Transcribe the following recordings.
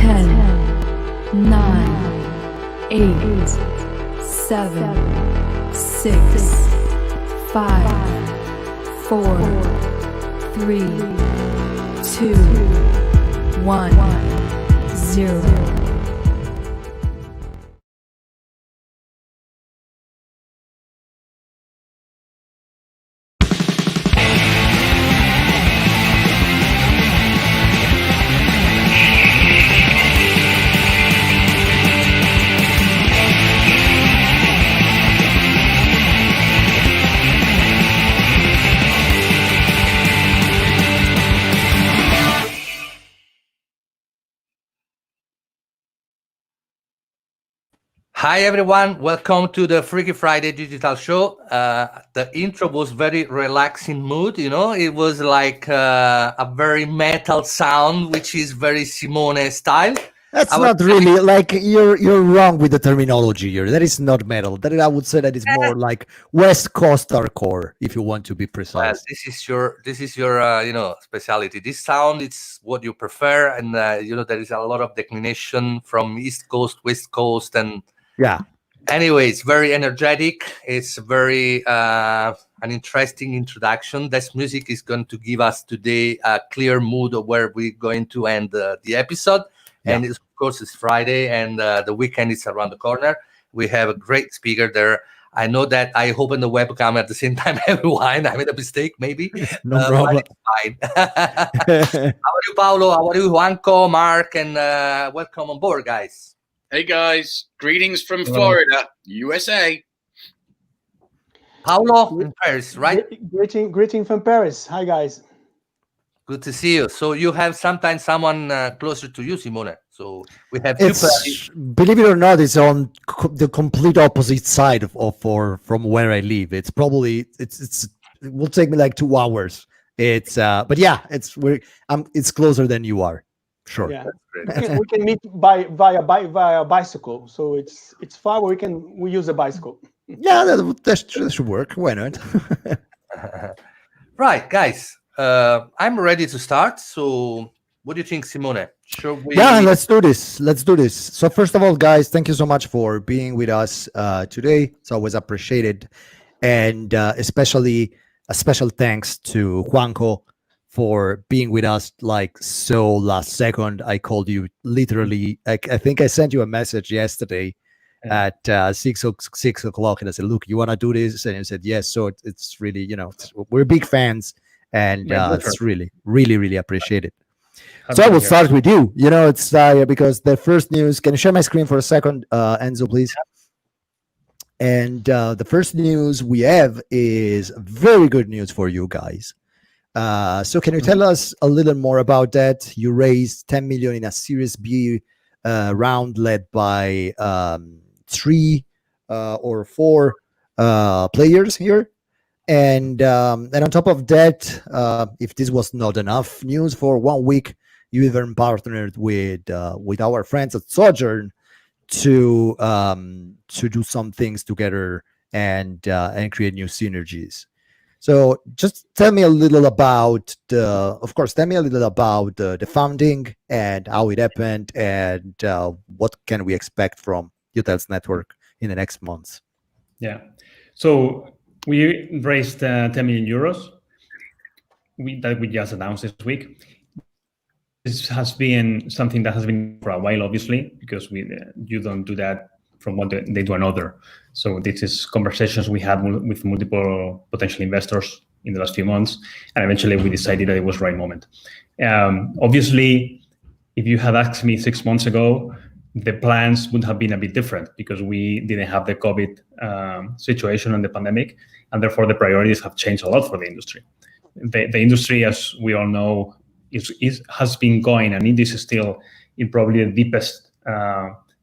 10, 9, 8, 7, 6, 5, 4, 3, 2, 1, 0. Hi everyone, welcome to the Freaky Friday Digital Show. The intro was very relaxing mood, you know, it was like a very metal sound, which is very Simone style. That's not really like you're wrong with the terminology here. That is not metal. That I would say that is more like West Coast hardcore, if you want to be precise. Well, this is your you know, specialty. This sound, it's what you prefer, and you know, there is a lot of declination from East Coast, West Coast, and yeah. Anyway, it's very energetic. It's very an interesting introduction. This music is going to give us today a clear mood of where we're going to end the episode. Yeah. And of course, it's Friday, and the weekend is around the corner. We have a great speaker there. I know that I opened the webcam at the same time, everyone. I made a mistake, maybe. No problem. But it's fine. How are you, Paulo? How are you, Juanco, Mark? And welcome on board, guys. Hey guys, greetings from Florida, USA. Paulo in Paris, right? Greeting from Paris. Hi guys. Good to see you. So you have sometimes someone closer to you, Simone. So we have believe it or not, it's on the complete opposite side from where I live. It's probably it will take me like 2 hours. It's but yeah, it's closer than you are. Sure. Yeah. We can meet via bicycle, so it's far. We use a bicycle. Yeah, that should work. Why not? Right, guys. I'm ready to start. So, what do you think, Simone? Should we? Yeah, let's do this. Let's do this. So, first of all, guys, thank you so much for being with us today. It's always appreciated, and especially a special thanks to Juanco for being with us like so last second. I called you literally. I think I sent you a message yesterday at 6 o'clock, and I said, "Look, you want to do this?" And you said yes. So it's really, you know, we're big fans, and it's really, really, really appreciated. So I will start with you. You know, it's because the first news. Can you share my screen for a second, Enzo, please? And the first news we have is very good news for you guys. So can you tell us a little more about that? You raised 10 million in a Series B round led by 3 or 4 players here. And on top of that, if this was not enough news, for 1 week, you even partnered with our friends at Sojourn to do some things together and create new synergies. So just tell me a little about the founding and how it happened, and what can we expect from Hotels Network in the next months. Yeah, so we raised 10 million euros that we just announced this week. This has been something that has been for a while, obviously, because you don't do that from one day to another. So this is conversations we had with multiple potential investors in the last few months, and eventually we decided that it was the right moment. Obviously, if you had asked me 6 months ago, the plans would have been a bit different because we didn't have the COVID situation and the pandemic, and therefore the priorities have changed a lot for the industry. The industry, as we all know, has been going, and it is still in probably the deepest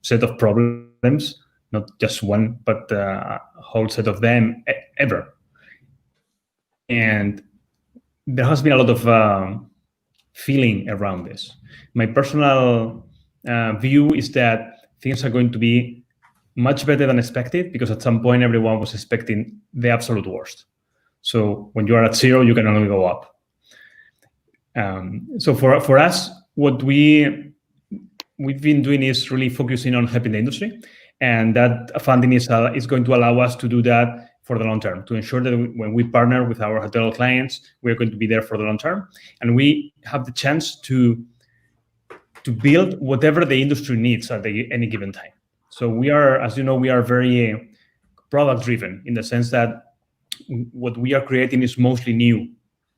set of problems, not just one, but a whole set of them ever. And there has been a lot of feeling around this. My personal view is that things are going to be much better than expected, because at some point everyone was expecting the absolute worst. So when you are at 0, you can only go up. So for us, what we we've been doing is really focusing on helping the industry, and that funding is going to allow us to do that for the long term, to ensure that when we partner with our hotel clients, we're going to be there for the long term, and we have the chance to build whatever the industry needs at any given time. So we are, as you know, we are very product driven in the sense that what we are creating is mostly new.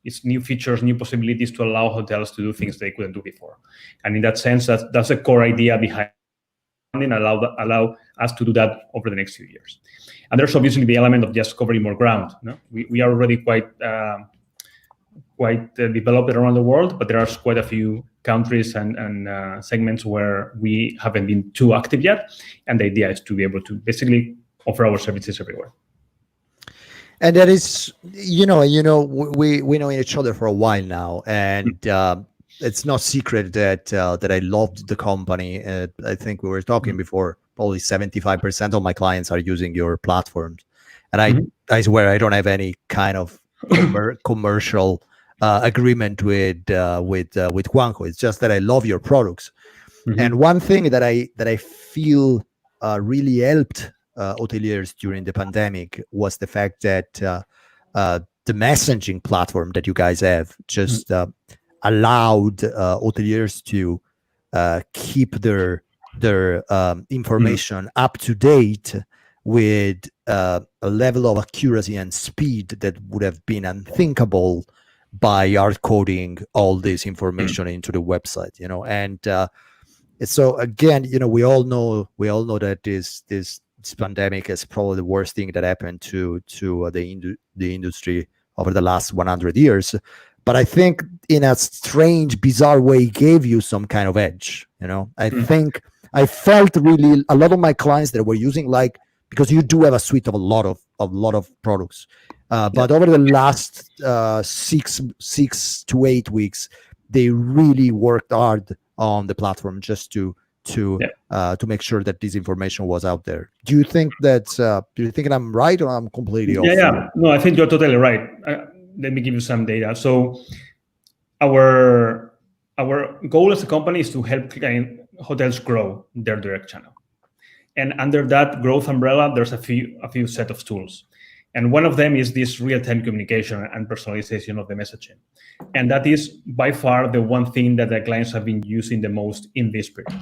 It's new features, new possibilities to allow hotels to do things they couldn't do before. And in that sense, that's the core idea behind funding, allow us to do that over the next few years. And there's obviously the element of just covering more ground. No? We are already quite developed around the world, but there are quite a few countries and segments where we haven't been too active yet. And the idea is to be able to basically offer our services everywhere. And that is, we know each other for a while now, and it's no secret that I loved the company. I think we were talking before. Probably 75% of my clients are using your platforms, and I swear I don't have any kind of commercial agreement with Juanjo. It's just that I love your products. And one thing that I feel really helped hoteliers during the pandemic was the fact that the messaging platform that you guys have just allowed hoteliers to keep their information up to date with a level of accuracy and speed that would have been unthinkable by hard coding all this information into the website, and so again, we all know that this pandemic is probably the worst thing that happened to the industry over the last 100 years. But I think in a strange, bizarre way, gave you some kind of edge. I think I felt really a lot of my clients that were using, because you do have a suite of a lot of products. But over the last 6 to 8 weeks, they really worked hard on the platform just to make sure that this information was out there. Do you think I'm right, or I'm completely off? Yeah. No, I think you're totally right. Let me give you some data. So our goal as a company is to help hotels grow their direct channel. And under that growth umbrella, there's a few set of tools. And one of them is this real-time communication and personalization of the messaging. And that is by far the one thing that the clients have been using the most in this period.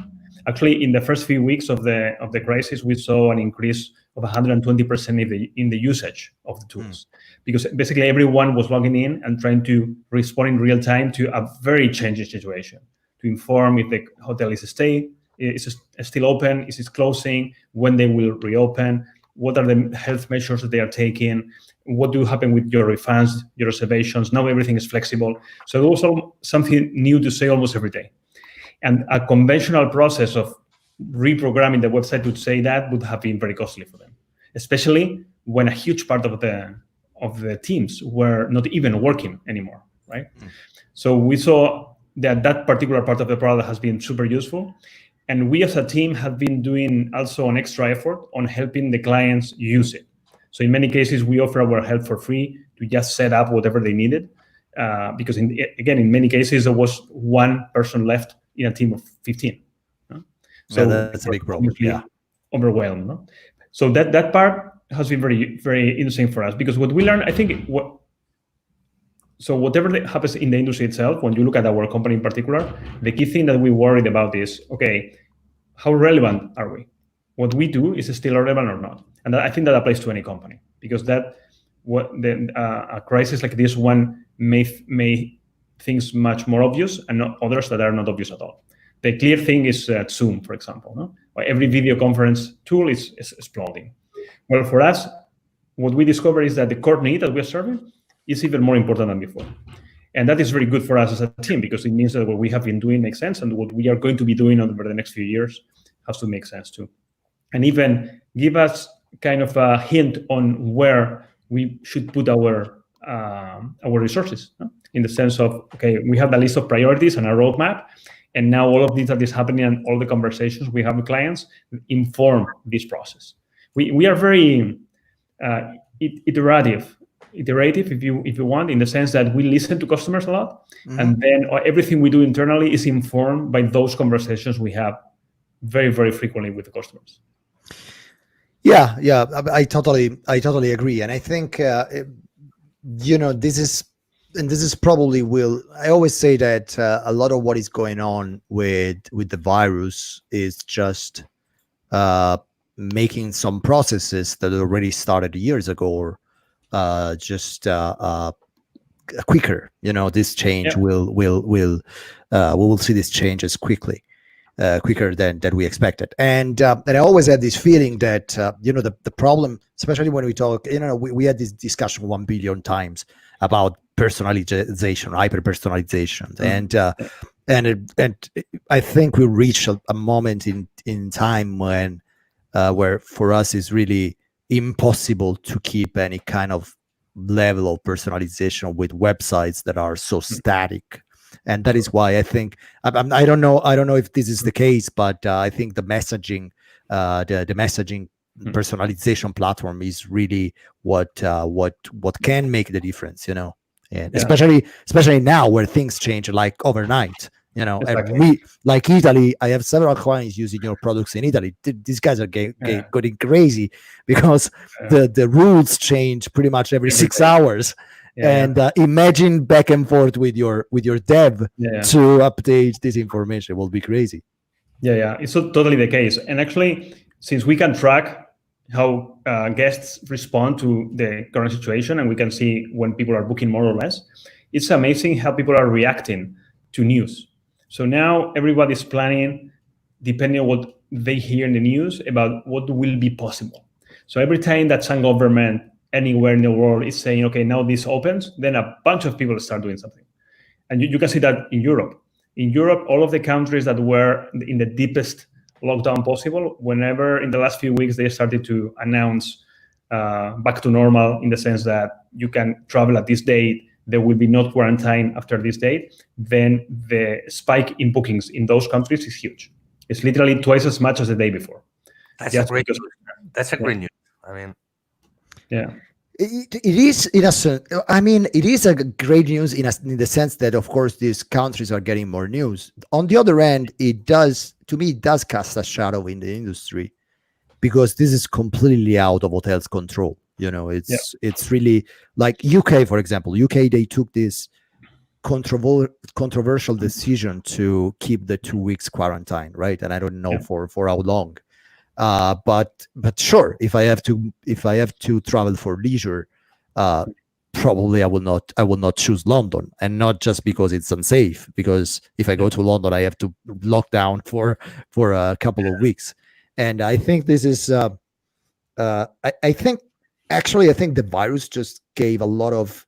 Actually, in the first few weeks of the crisis, we saw an increase of 120% in the usage of the tools, because basically everyone was logging in and trying to respond in real time to a very changing situation, to inform if the hotel is still open, is it closing, when they will reopen, what are the health measures that they are taking, what do happen with your refunds, your reservations. Now everything is flexible. So there was something new to say almost every day. And a conventional process of reprogramming the website to say that would have been very costly for them, especially when a huge part of the teams were not even working anymore, right? So we saw that particular part of the product has been super useful. And we as a team have been doing also an extra effort on helping the clients use it. So in many cases, we offer our help for free to just set up whatever they needed. Because in many cases, there was one person left in a team of 15. So that's a big problem. Yeah, overwhelmed. No? So that part has been very, very interesting for us, because what we learned, I think, whatever happens in the industry itself, when you look at our company in particular, the key thing that we worried about is, okay, how relevant are we? What we do, is still relevant or not? And I think that applies to any company, because a crisis like this one may things much more obvious and not others that are not obvious at all. The clear thing is Zoom, for example. No? Every video conference tool is exploding. Well, for us, what we discovered is that the core need that we're serving is even more important than before. And that is very good for us as a team, because it means that what we have been doing makes sense, and what we are going to be doing over the next few years has to make sense too. And even give us kind of a hint on where we should put our resources, no? In the sense of, okay, we have a list of priorities and a roadmap, and now all of this that is happening and all the conversations we have with clients inform this process. We are very iterative, if you want, in the sense that we listen to customers a lot, and then everything we do internally is informed by those conversations we have very, very frequently with the customers. Yeah, I totally agree, and I think this is probably I always say that a lot of what is going on with the virus is just making some processes that already started years ago just quicker. This change we will see this change as quicker than we expected. And I always had this feeling that the problem, especially when we talk, we had this discussion 1 billion times about personalization, hyper personalization, and I think we reached a moment in time when where for us is really impossible to keep any kind of level of personalization with websites that are so static. And that is why I think I don't know if this is the case, but I think the messaging personalization platform is really what can make the difference, and especially now where things change like overnight. Exactly. And we, like Italy, I have several clients using your products in Italy. These guys are going crazy because the rules change pretty much every 6 hours. And imagine back and forth with your dev to update this information. It will be crazy. Yeah, it's totally the case. And actually, since we can track how guests respond to the current situation, and we can see when people are booking more or less, it's amazing how people are reacting to news. So now everybody's planning, depending on what they hear in the news, about what will be possible. So every time that some government anywhere in the world is saying, okay, now this opens, then a bunch of people start doing something. And you can see that in Europe. In Europe, all of the countries that were in the deepest lockdown possible, whenever in the last few weeks they started to announce back to normal, in the sense that you can travel at this date, there will be no quarantine after this date, then the spike in bookings in those countries is huge. It's literally twice as much as the day before. That's a great news. I mean, yeah. It is in a sense. I mean, it is a great news in the sense that, of course, these countries are getting more news. On the other end, it does cast a shadow in the industry, because this is completely out of hotels' control. It's really like UK, for example. UK, they took this controversial decision to keep the 2 weeks quarantine, right? And I don't know for how long. But sure, if I have to travel for leisure, probably I will not choose London, and not just because it's unsafe, because if I go to London, I have to lock down for a couple of weeks. And I think this is I think the virus just gave a lot of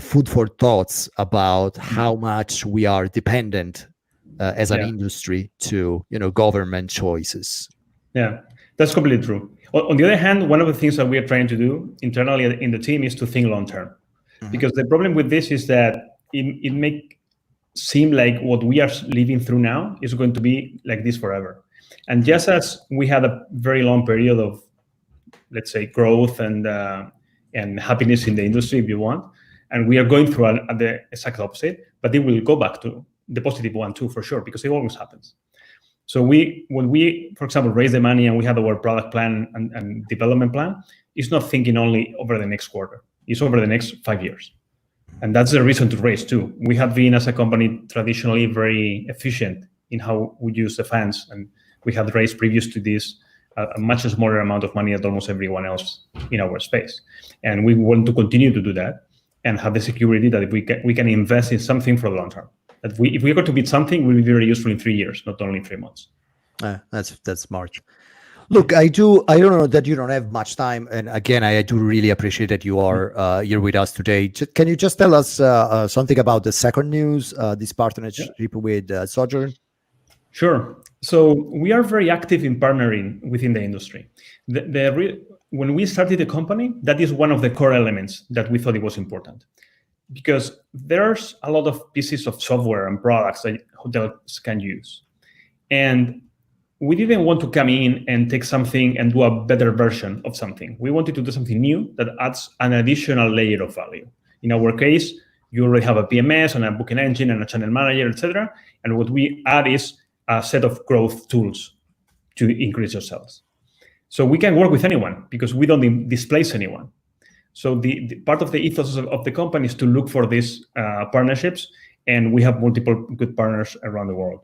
food for thoughts about how much we are dependent as an industry to government choices. Yeah, that's completely true. On the other hand, one of the things that we are trying to do internally in the team is to think long term, because the problem with this is that it may seem like what we are living through now is going to be like this forever. And just as we had a very long period of, let's say, growth and happiness in the industry, if you want, and we are going through the exact opposite, but it will go back to the positive one too, for sure, because it always happens. So when we, for example, raise the money and we have our product plan and development plan, it's not thinking only over the next quarter. It's over the next 5 years. And that's the reason to raise too. We have been, as a company, traditionally very efficient in how we use the funds. And we have raised previous to this a much smaller amount of money than almost everyone else in our space. And we want to continue to do that and have the security that we can invest in something for the long term. That if we are going to build something, will be very useful in 3 years, not only in 3 months. That's smart. Look, I don't know that you don't have much time, and again, I do really appreciate that you are here with us today. Can you just tell us something about the second news, this partnership with Sojourn? Sure. So we are very active in partnering within the industry. When we started the company, that is one of the core elements that we thought it was important, because there's a lot of pieces of software and products that hotels can use. And we didn't want to come in and take something and do a better version of something. We wanted to do something new that adds an additional layer of value. In our case, you already have a PMS and a booking engine and a channel manager, etc. And what we add is a set of growth tools to increase your sales. So we can work with anyone because we don't displace anyone. So the part of the ethos of the company is to look for these partnerships, and we have multiple good partners around the world.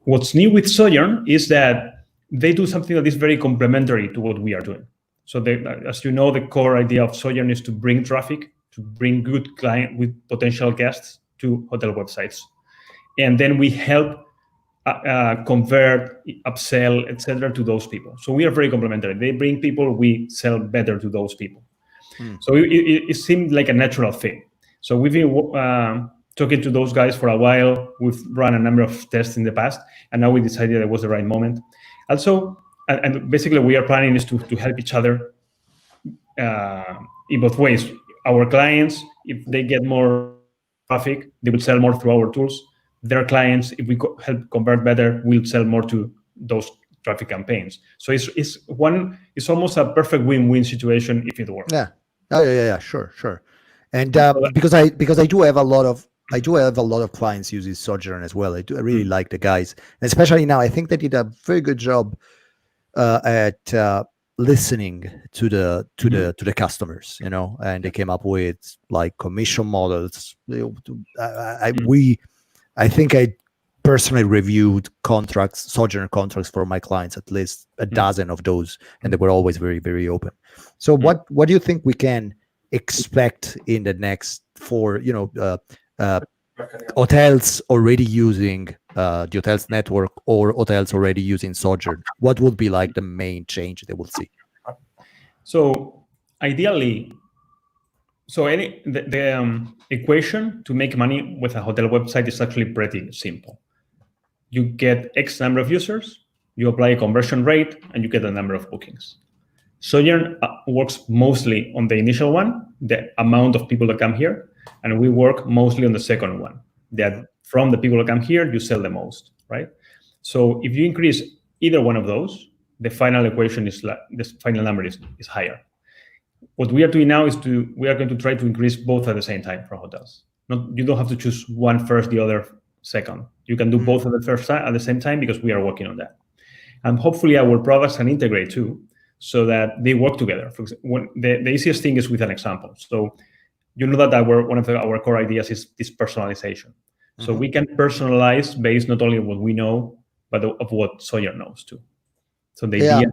What's new with Sojourn is that they do something that is very complementary to what we are doing. So as you know, the core idea of Sojourn is to bring traffic, to bring good client with potential guests to hotel websites. And then we help convert, upsell, etc. to those people. So we are very complementary. They bring people, we sell better to those people. So it seemed like a natural thing. So we've been talking to those guys for a while. We've run a number of tests in the past, and now we decided it was the right moment. Also, and basically we are planning is to help each other in both ways. Our clients, if they get more traffic, they will sell more through our tools. Their clients, if we help convert better, will sell more to those traffic campaigns. So it's almost a perfect win-win situation if it works. Yeah. Oh yeah, sure. And because I do have a lot of clients using Sojourn as well. I really like the guys, and especially now. I think they did a very good job at listening to the customers, and they came up with like commission models. I think I personally reviewed Sojourn contracts for my clients, at least a dozen of those, and they were always very, very open. So what do you think we can expect in the next hotels already using the hotels network or hotels already using Sojourn? What would be like the main change they will see? So ideally, the equation to make money with a hotel website is actually pretty simple. You get X number of users, you apply a conversion rate, and you get a number of bookings. Sojourn works mostly on the initial one, the amount of people that come here, and we work mostly on the second one, that from the people that come here, you sell the most, right? So if you increase either one of those, the final equation the final number is higher. What we are doing now is we are going to try to increase both at the same time for hotels. You don't have to choose one first, the other second. You can do both at the same time because we are working on that. And hopefully our products can integrate too, so that they work together. For example, the easiest thing is with an example. So you know that one of our core ideas is this personalization. So we can personalize based not only on what we know, but of what Sojourn knows too. So the idea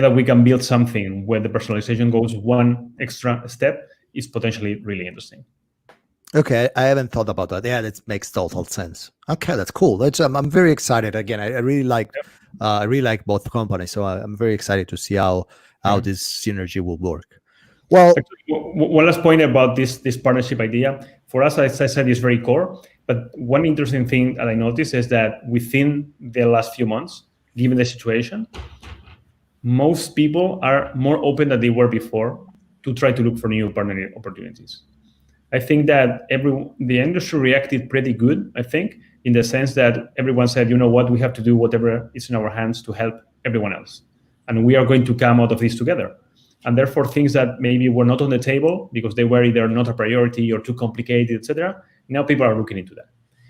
that we can build something where the personalization goes one extra step is potentially really interesting. Okay, I haven't thought about that. Yeah, that makes total sense. Okay, that's cool. I'm very excited. Again, I really like both companies, so I'm very excited to see how this synergy will work. Well, one last point about this partnership idea. For us, as I said, is very core. But one interesting thing that I noticed is that within the last few months, given the situation, most people are more open than they were before to try to look for new partnering opportunities. I think that the industry reacted pretty good, I think, in the sense that everyone said, you know what, we have to do whatever is in our hands to help everyone else. And we are going to come out of this together. And therefore, things that maybe were not on the table because they were either not a priority or too complicated, etc., now people are looking into that.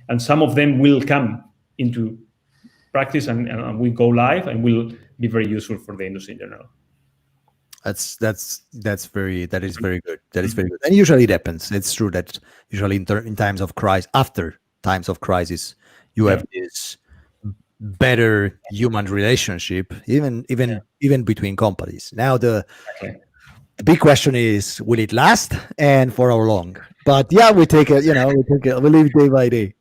And some of them will come into practice and will go live and will be very useful for the industry in general. That is very good. That is very good. And usually it happens. It's true that usually in times of crisis, after times of crisis, you have this better human relationship, even between companies. Now the big question is, will it last and for how long? But yeah, we take it. We live day by day.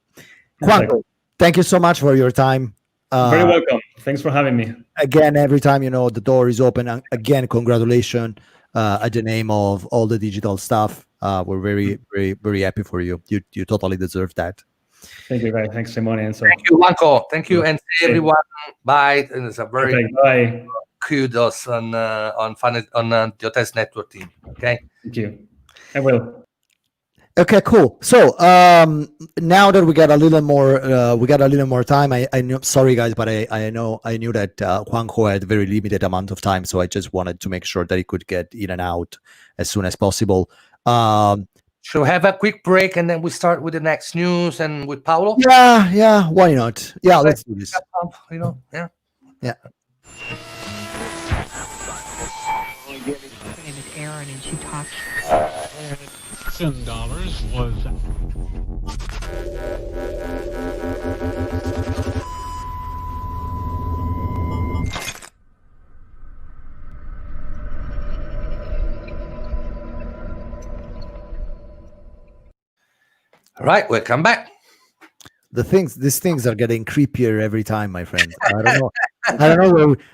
Juanco, thank you so much for your time. Very welcome. Thanks for having me. Again, every time the door is open. And again, congratulations at the name of all the digital stuff. We're very, very, very happy for you. You totally deserve that. Thank you, guys. Thanks, Simone. And thank you, Juanco. Thank you, and everyone. Bye. And it's a very bye. Kudos on the Hotels Network team. Okay. Thank you. I will. Okay, cool. So now that we got a little more time, I know. Sorry, guys, but I knew that Juanjo had a very limited amount of time, so I just wanted to make sure that he could get in and out as soon as possible. Should we have a quick break and then we start with the next news and with Paulo? Yeah, why not? Yeah, let's do this. You know, yeah. Yeah. My name is Erin, and she talks. $10 was All right, welcome back. These things are getting creepier every time, my friend. I don't know.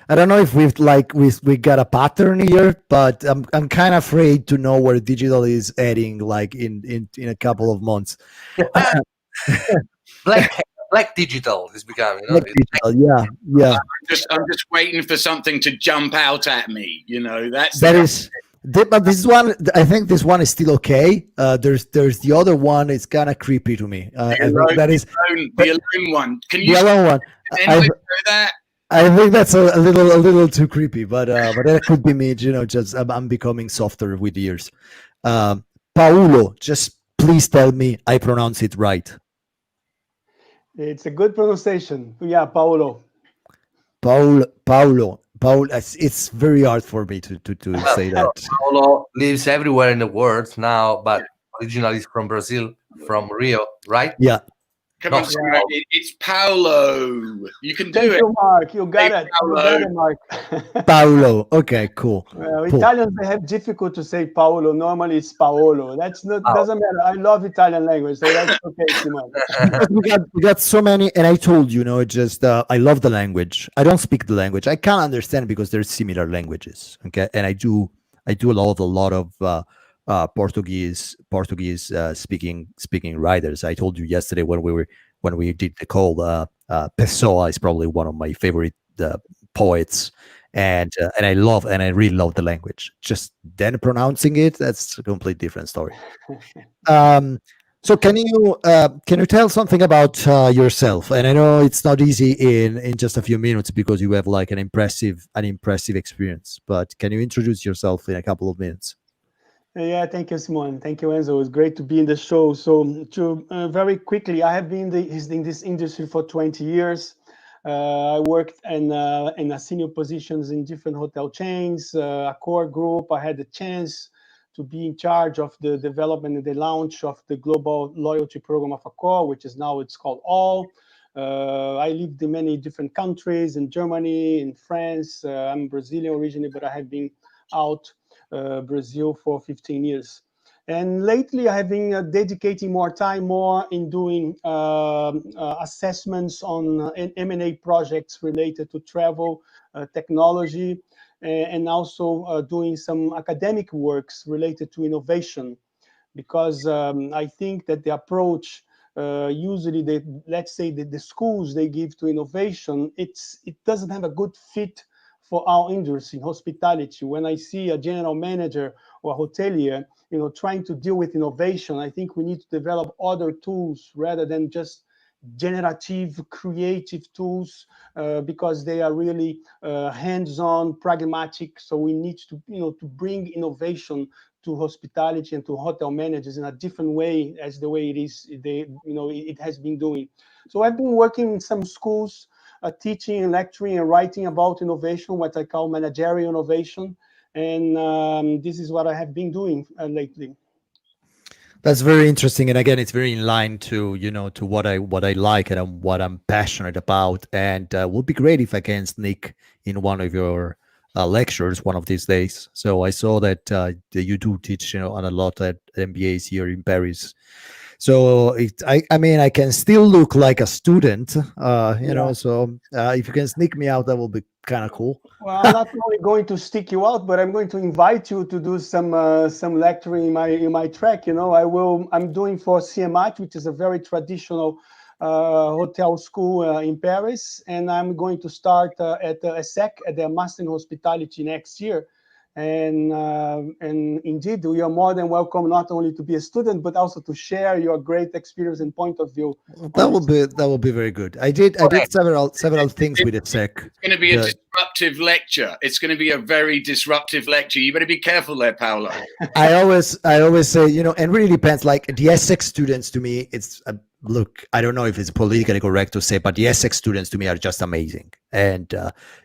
I don't know if we got a pattern here, but I'm kind of afraid to know where digital is heading, like in a couple of months. Black digital is becoming. You know? Like digital, yeah. I'm just waiting for something to jump out at me. You know, but this one, I think this one is still okay. There's the other one. It's kind of creepy to me. the alone one. Can you the other one? that? I think that's a little too creepy, but that could be me. You know, just I'm becoming softer with years. Paulo, just please tell me I pronounce it right. It's a good pronunciation. Yeah, Paulo. Paulo. It's very hard for me to say that. Paulo lives everywhere in the world now, but originally is from Brazil, from Rio, right? Yeah. Come on, it's Paulo. You can do Thank it. you, Mark. You got it. You got it, Mark. Paulo. Okay, cool. Well, Cool. Italians, they have difficult to say Paolo. Normally it's Paolo. That's not doesn't matter. I love Italian language, so that's okay, Simone. Because we got so many, and I told you, just I love the language. I don't speak the language. I can't understand because there's similar languages. Okay, and I do love a lot of Portuguese speaking writers. I told you yesterday when we did the call. Pessoa is probably one of my favorite poets, and I really love the language. Just then pronouncing it, that's a completely different story. So can you tell something about yourself? And I know it's not easy in just a few minutes because you have like an impressive experience. But can you introduce yourself in a couple of minutes? Yeah, thank you, Simone. Thank you, Enzo. It's great to be in the show. So, to very quickly, I have been in this industry for 20 years. I worked in senior positions in different hotel chains, Accor Group. I had the chance to be in charge of the development and the launch of the global loyalty program of Accor, which is now it's called All. I lived in many different countries, in Germany, in France. I'm Brazilian originally, but I have been out Brazil for 15 years. And lately, I have been dedicating more time in doing assessments on M&A projects related to travel, technology, and also doing some academic works related to innovation. Because I think that the approach usually, let's say the schools they give to innovation, it doesn't have a good fit for our industry, hospitality. When I see a general manager or a hotelier, trying to deal with innovation, I think we need to develop other tools rather than just generative, creative tools, because they are really hands-on, pragmatic. So we need to, to bring innovation to hospitality and to hotel managers in a different way as the way it is, it has been doing. So I've been working in some schools, teaching and lecturing and writing about innovation, what I call managerial innovation. And this is what I have been doing lately. That's very interesting, and again, it's very in line to to what I like and what I'm passionate about. And would be great if I can sneak in one of your lectures one of these days. So I saw that you do teach on a lot at MBAs here in Paris. So I mean, I can still look like a student, know. So if you can sneak me out, that will be kind of cool. Well, I'm not only going to stick you out, but I'm going to invite you to do some lecturing in my track. I'm doing for CMH, which is a very traditional hotel school in Paris, and I'm going to start at ESSEC, at their Master in Hospitality next year. And indeed, we are more than welcome not only to be a student, but also to share your great experience and point of view. That will be very good. I did several things with ESSEC. It's going to be a disruptive lecture. It's going to be a very disruptive lecture. You better be careful there, Paulo. I always say, you know, and really depends. Like the ESSEC students, to me, it's look. I don't know if it's politically correct to say, but the ESSEC students to me are just amazing. And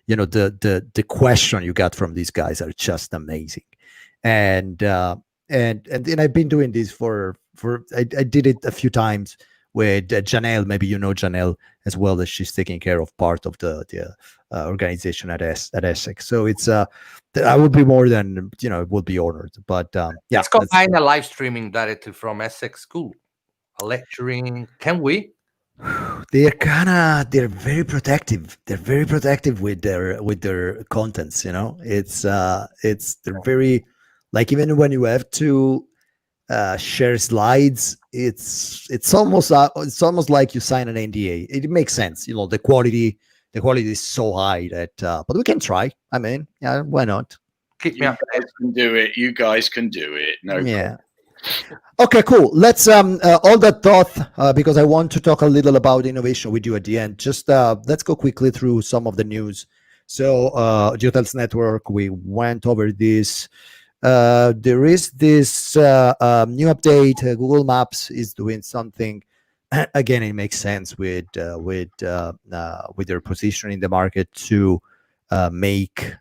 you know, the question you got from these guys are just amazing. And I've been doing this for I did it a few times with Janelle. Maybe you know Janelle as well, as she's taking care of part of the organization at ESSEC. So it's I would be more than, you know, would be honored. But yeah, let's combine a live streaming directly from Essex School, a lecturing. Can we? They're very protective. They're very protective with their contents. You know, they're very, like, even when you have to share slides, it's almost like you sign an NDA. It makes sense. You know, the quality is so high that but we can try. I mean, yeah, why not? Keep me up. You guys can do it. No Yeah. Okay, cool. Let's all that thought, because I want to talk a little about innovation with you at the end. Just let's go quickly through some of the news. So Hotels Network, we went over this. There is this new update. Google Maps is doing something. Again, it makes sense with their position in the market to make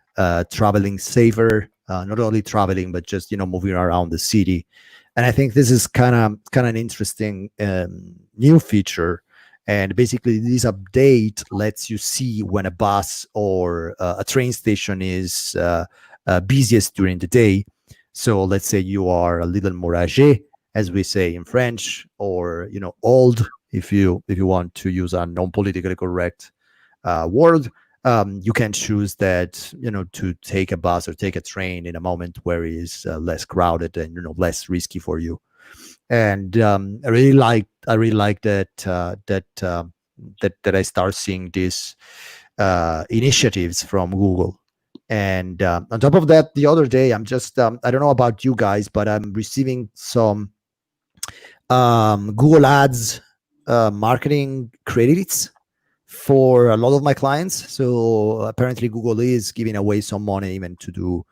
traveling safer. Not only traveling, but just, you know, moving around the city. And I think this is kind of an interesting new feature. And basically, this update lets you see when a bus or a train station is busiest during the day. So let's say you are a little more âgé, as we say in French, or, you know, old, if you want to use a non-politically correct word. You can choose that, you know, to take a bus or take a train in a moment where it is less crowded and, you know, less risky for you. And I really like that I start seeing these initiatives from Google. And on top of that, the other day, I'm just I don't know about you guys, but I'm receiving some Google Ads marketing credits for a lot of my clients. So apparently Google is giving away some money even to do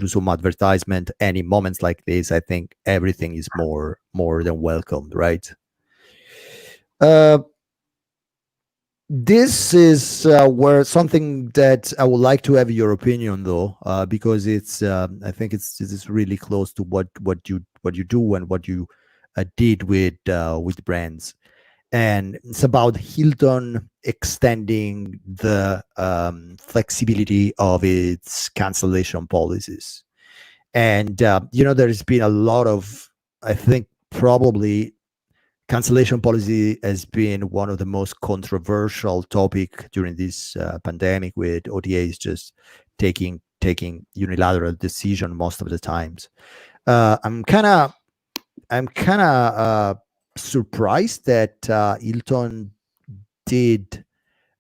some advertisement. And in moments like this, I think everything is more than welcomed, right? This is where something that I would like to have your opinion, though, because it's I think it's really close to what you do and what you did with brands. And it's about Hilton extending the flexibility of its cancellation policies. And, you know, there's been a lot of, I think, probably cancellation policy has been one of the most controversial topic during this pandemic, with OTAs just taking unilateral decision most of the times. I'm kind of surprised that Hilton did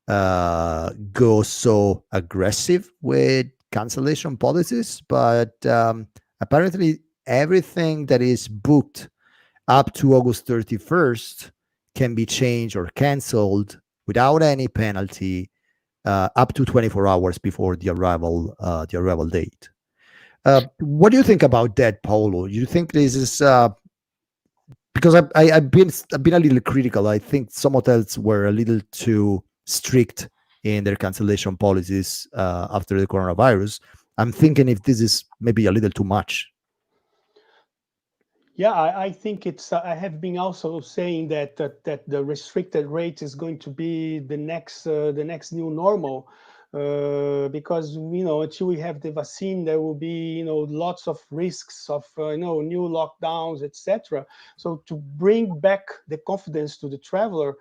go so aggressive with cancellation policies, but apparently everything that is booked up to August 31st can be changed or canceled without any penalty up to 24 hours before the arrival date. What do you think about that, Paulo? You think this is because I've been a little critical. I think some hotels were a little too strict in their cancellation policies after the coronavirus. I'm thinking if this is maybe a little too much. Yeah, I think it's. I have been also saying that the restricted rate is going to be the next new normal, because, you know, until we have the vaccine, there will be, you know, lots of risks of new lockdowns, etc. So to bring back the confidence to the traveler,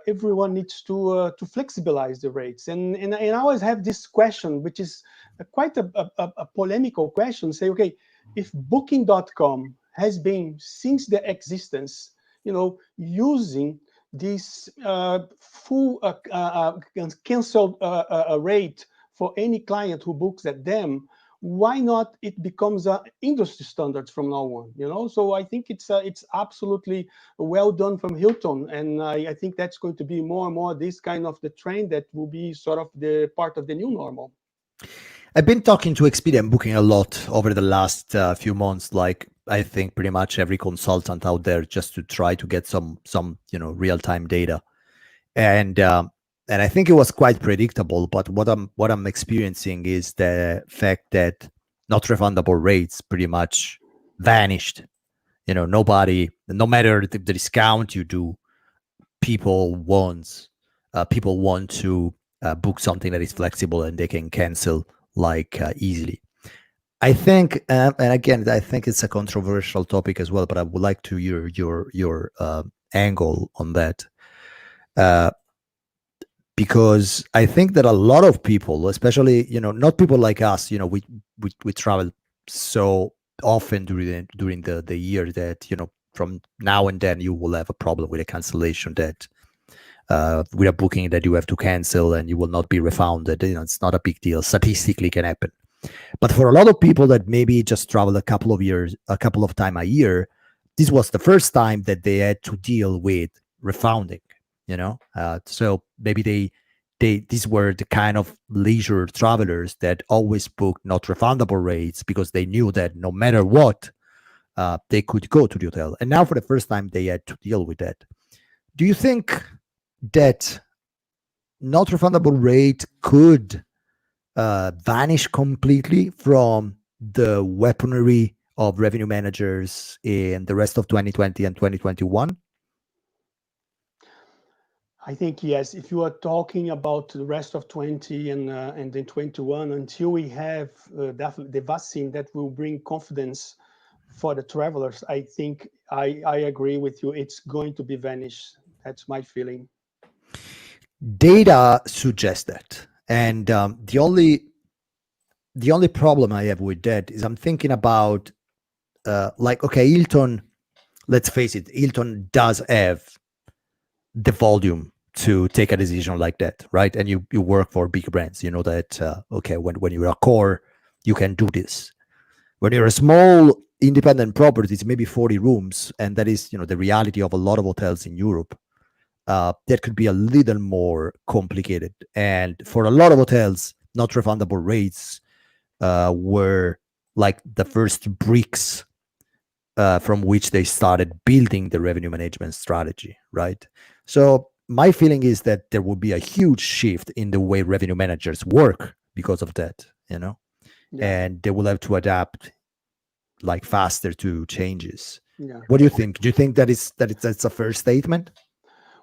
everyone needs to flexibilize the rates. And I always have this question, which is quite a polemical question. Say, okay, if Booking.com has been, since their existence, you know, using this full canceled rate for any client who books at them, why not it becomes a industry standard from now on, you know? So I think it's absolutely well done from Hilton, and I think that's going to be more and more this kind of the trend that will be sort of the part of the new normal. I've been talking to Expedia and Booking a lot over the last few months, like I think pretty much every consultant out there, just to try to get some real-time data, and I think it was quite predictable. But what I'm experiencing is the fact that not refundable rates pretty much vanished. Nobody, no matter the discount you do, people want to book something that is flexible and they can cancel easily. I think, and again, I think it's a controversial topic as well, but I would like to hear your angle on that, because I think that a lot of people, especially not people like us, we travel so often during the year that from now and then you will have a problem with a cancellation that with a booking that you have to cancel and you will not be refunded. It's not a big deal. Statistically can happen. But for a lot of people that maybe just travel a couple of times a year, this was the first time that they had to deal with refunding, so maybe these were the kind of leisure travelers that always booked not refundable rates because they knew that no matter what, they could go to the hotel. And now for the first time, they had to deal with that. Do you think that not refundable rate could vanish completely from the weaponry of revenue managers in the rest of 2020 and 2021? I think yes. If you are talking about the rest of 20 and then 21, until we have the vaccine that will bring confidence for the travelers, I think I agree with you. It's going to be vanished. That's my feeling. Data suggests that, and the only problem I have with that is I'm thinking about okay, Hilton. Let's face it, Hilton does have the volume to take a decision like that, right? And you work for big brands, you know that okay, when you're a core, you can do this. When you're a small independent properties, maybe 40 rooms, and that is the reality of a lot of hotels in Europe. That could be a little more complicated. And for a lot of hotels, not refundable rates were like the first bricks from which they started building the revenue management strategy, right? So my feeling is that there will be a huge shift in the way revenue managers work because of that, Yeah. and they will have to adapt faster to changes. Yeah. What do you think? Do you think that's a fair statement?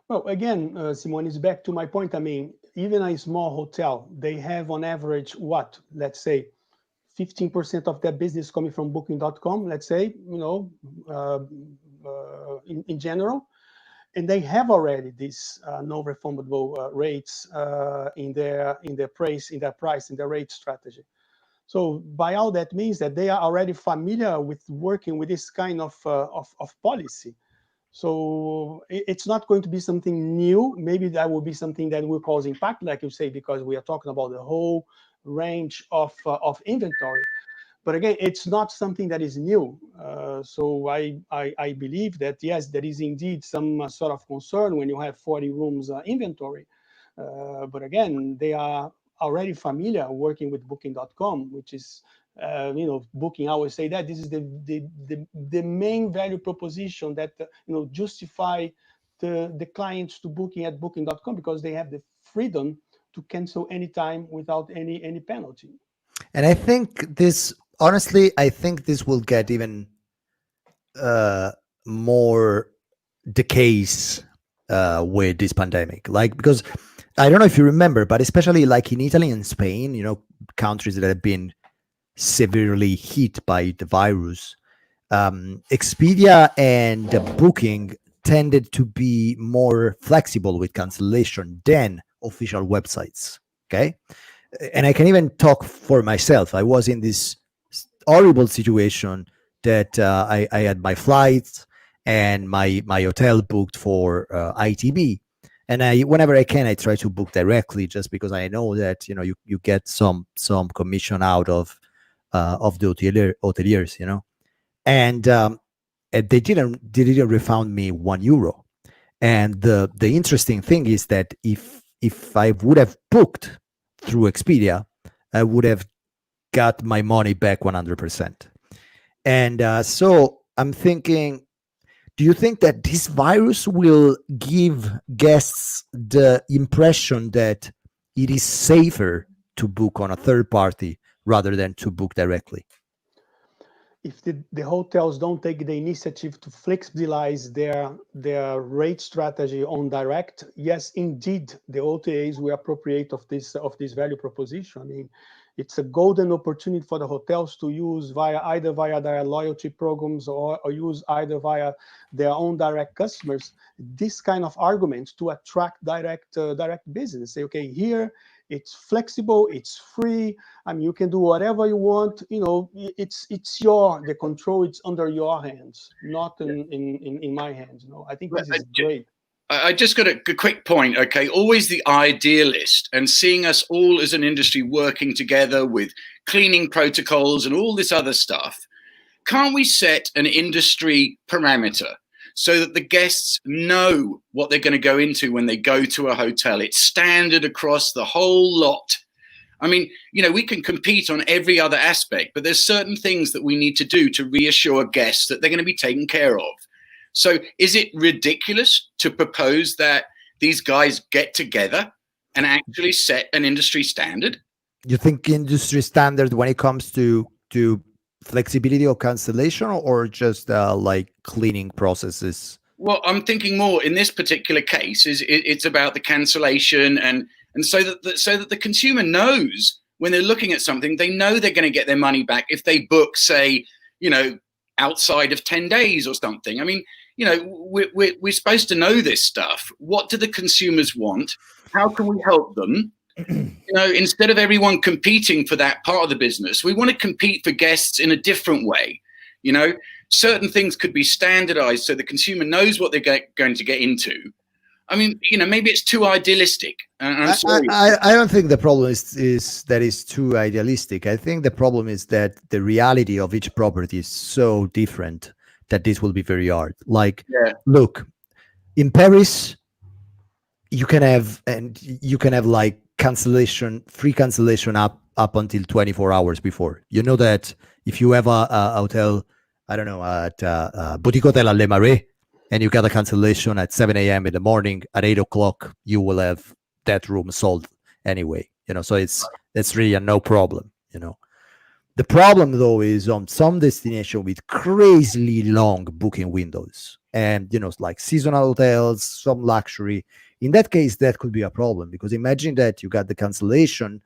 Well, again, Simone, it's back to my point. I mean, even a small hotel, they have on average let's say 15% of their business coming from booking.com, let's say, in general. And they have already these no refundable rates in their price, in their rate strategy. So by all that means that they are already familiar with working with this kind of policy. So it's not going to be something new. Maybe that will be something that will cause impact, like you say, because we are talking about the whole range of inventory. But again, it's not something that is new. So I believe that, yes, there is indeed some sort of concern when you have 40 rooms inventory. But again, they are already familiar working with booking.com, which is, Booking, I always say that this is the main value proposition that, justify the clients to booking at booking.com, because they have the freedom to cancel anytime without any penalty. And I think this, honestly, will get even more the case with this pandemic. Because I don't know if you remember, but especially in Italy and Spain, countries that have been severely hit by the virus, Expedia and Booking tended to be more flexible with cancellation than official websites. Okay. And I can even talk for myself. I was in this horrible situation that I had my flights and my hotel booked for ITB. And whenever I can, I try to book directly, just because I know that you get some commission out of of the hoteliers, you know, and they didn't refund me €1. And the interesting thing is that if I would have booked through Expedia, I would have got my money back 100%. And so I'm thinking, do you think that this virus will give guests the impression that it is safer to book on a third party rather than to book directly? If the hotels don't take the initiative to flexibilize their rate strategy on direct, yes, indeed, the OTAs will appropriate of this value proposition. I mean, it's a golden opportunity for the hotels to use either via their loyalty programs or use either via their own direct customers, this kind of argument to attract direct business. Say, okay, here it's flexible, it's free. I mean, you can do whatever you want. You know, it's the control. It's under your hands, not in my hands. You know, I think this is great. I just got a quick point, okay? Always the idealist, and seeing us all as an industry working together with cleaning protocols and all this other stuff. Can't we set an industry parameter so that the guests know what they're going to go into when they go to a hotel? It's standard across the whole lot. I mean, you know, we can compete on every other aspect, but there's certain things that we need to do to reassure guests that they're going to be taken care of. So is it ridiculous to propose that these guys get together and actually set an industry standard? You think industry standard when it comes to flexibility or cancellation, or just like cleaning processes? Well, I'm thinking more in this particular case it's about the cancellation and so that the consumer knows when they're looking at something, they know they're going to get their money back if they book, say, you know, outside of 10 days or something. I mean, you know, we're supposed to know this stuff. What do the consumers want? How can we help them? You know, instead of everyone competing for that part of the business, we want to compete for guests in a different way. You know, certain things could be standardized so the consumer knows what they're going to get into. I mean, you know, maybe it's too idealistic. I'm sorry. I don't think the problem is that it's too idealistic. I think the problem is that the reality of each property is so different that this will be very hard. Like, look, in Paris, you can have like free cancellation up until 24 hours before. You know that if you have a hotel, I don't know, at Boutique Hotel at Le Marais, and you got a cancellation at 7 a.m. in the morning, at 8 o'clock, you will have that room sold anyway. You know, so it's really a no problem, you know. The problem, though, is on some destination with crazily long booking windows and, you know, like seasonal hotels, some luxury. In that case, that could be a problem, because imagine that you got the cancellation,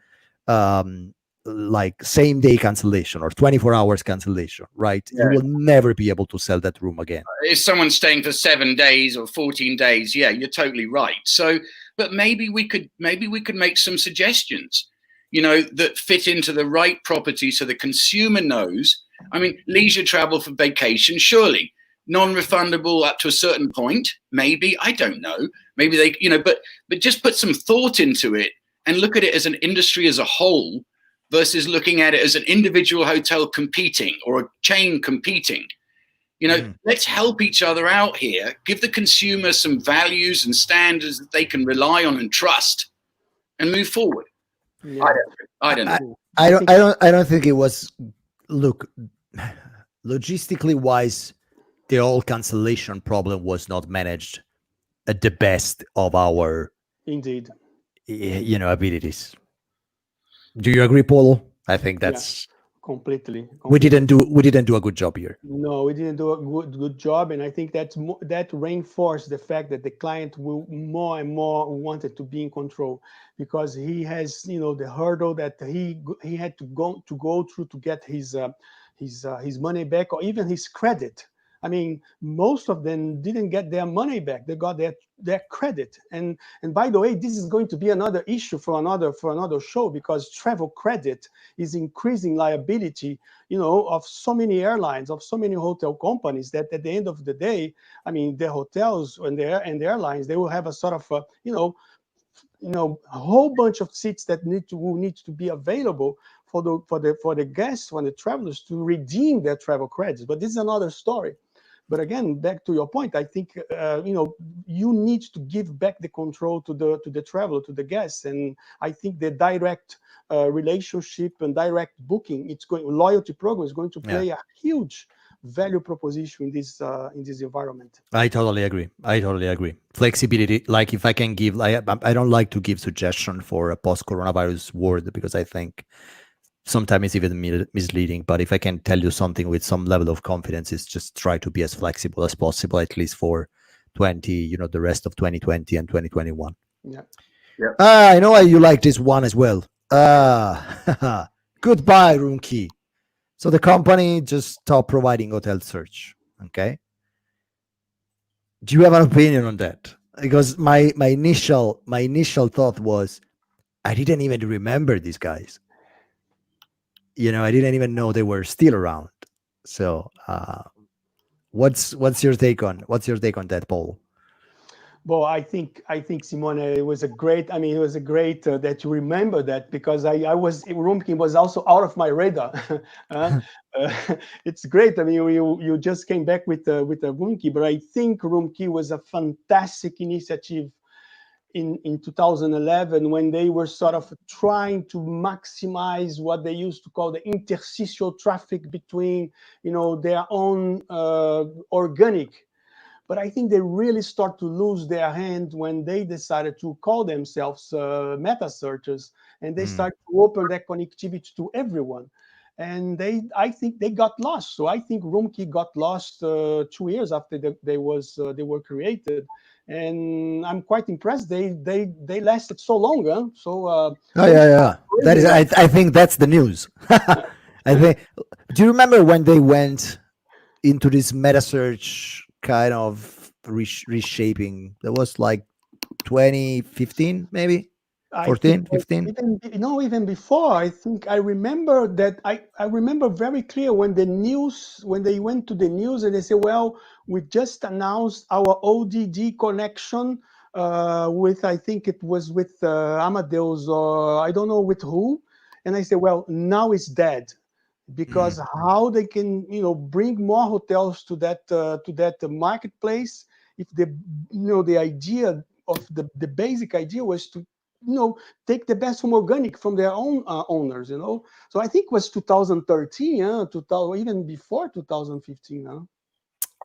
like same day cancellation or 24 hours cancellation, right? You will never be able to sell that room again. If someone's staying for 7 days or 14 days, yeah, you're totally right. So, but maybe we could make some suggestions, you know, that fit into the right property so the consumer knows. I mean, leisure travel for vacation, surely non-refundable up to a certain point, maybe, I don't know, maybe they, you know, but just put some thought into it and look at it as an industry as a whole versus looking at it as an individual hotel competing or a chain competing. You know, let's help each other out here, give the consumer some values and standards that they can rely on and trust, and move forward. Yeah. I don't know. I don't think it was. Look, logistically wise, the whole cancellation problem was not managed at the best of our, Indeed, you know, abilities. Do you agree, Paulo? I think that's completely. We didn't do a good job here. No, we didn't do a good job, and I think that reinforced the fact that the client will more and more wanted to be in control, because he has, you know, the hurdle that he had to go through to get his money back, or even his credit. I mean, most of them didn't get their money back; they got their credit. And by the way, this is going to be another issue for another show, because travel credit is increasing liability, you know, of so many airlines, of so many hotel companies, that at the end of the day, I mean, the hotels and the airlines, they will have a sort of a whole bunch of seats that will need to be available for the guests, for the travelers to redeem their travel credits. But this is another story. But again, back to your point, I think you need to give back the control to the traveler, to the guests, and I think the direct relationship and direct booking, loyalty program is going to play a huge value proposition in this environment. I totally agree. Flexibility, like if I can give, I don't like to give suggestion for a post-coronavirus world because I think sometimes it's even misleading. But if I can tell you something with some level of confidence, is just try to be as flexible as possible, at least for the rest of 2020 and 2021. Yeah. I know you like this one as well. Goodbye, room key. So the company just stopped providing hotel search. Okay. Do you have an opinion on that? Because my initial thought was, I didn't even remember these guys. I didn't even know they were still around. So, what's your take on that, Paulo? Well, I think Simone, it was a great that you remember that, because Roomkey was also out of my radar. It's great. I mean, you just came back with a Roomkey, but I think Roomkey was a fantastic initiative in 2011, when they were sort of trying to maximize what they used to call the interstitial traffic between their own organic. But I think they really start to lose their hand when they decided to call themselves meta searchers, and they start to open that connectivity to everyone. And I think they got lost. So I think Roomkey got lost 2 years after they were created, and I'm quite impressed. They lasted so long. Huh? So yeah. That is, I think that's the news. I think. Do you remember when they went into this meta search kind of reshaping? That was like 2015, maybe 14, 15. Even before. I think I remember that. I remember very clear when they went to the news and they said, "Well, we just announced our ODD connection with, I think it was with Amadeus, or I don't know with who." And I said, "Well, now it's dead." Because how they can bring more hotels to that marketplace, if the idea of the basic idea was to take the best from organic from their own owners. So I think it was 2013, 2000, even before 2015.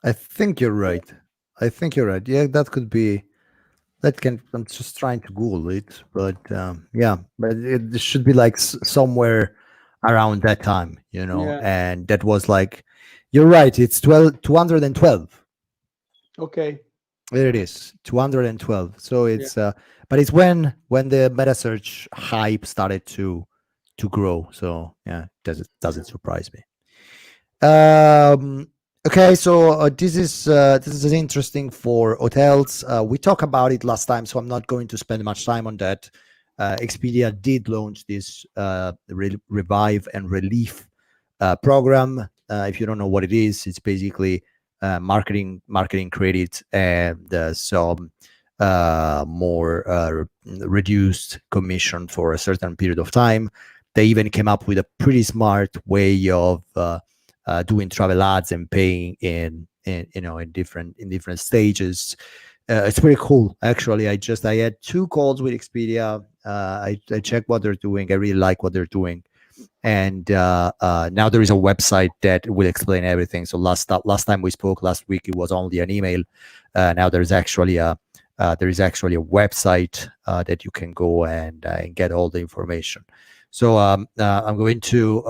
I think you're right. Yeah, that could be. I'm just trying to Google it, but but it should be like somewhere around that time, Yeah. and that was like, you're right, it's 212. Okay. There it is, 212. So it's but it's when the meta search hype started to grow. So yeah, doesn't surprise me. Okay, so this is interesting for hotels. We talked about it last time, so I'm not going to spend much time on that. Expedia did launch this Revive and Relief program. If you don't know what it is, it's basically marketing credit and some more reduced commission for a certain period of time. They even came up with a pretty smart way of doing travel ads and paying in different stages. It's pretty cool, actually. I had 2 calls with Expedia. I checked what they're doing. I really like what they're doing, and now there is a website that will explain everything. So last time we spoke last week, it was only an email. Now there's actually a website that you can go and get all the information. So I'm going to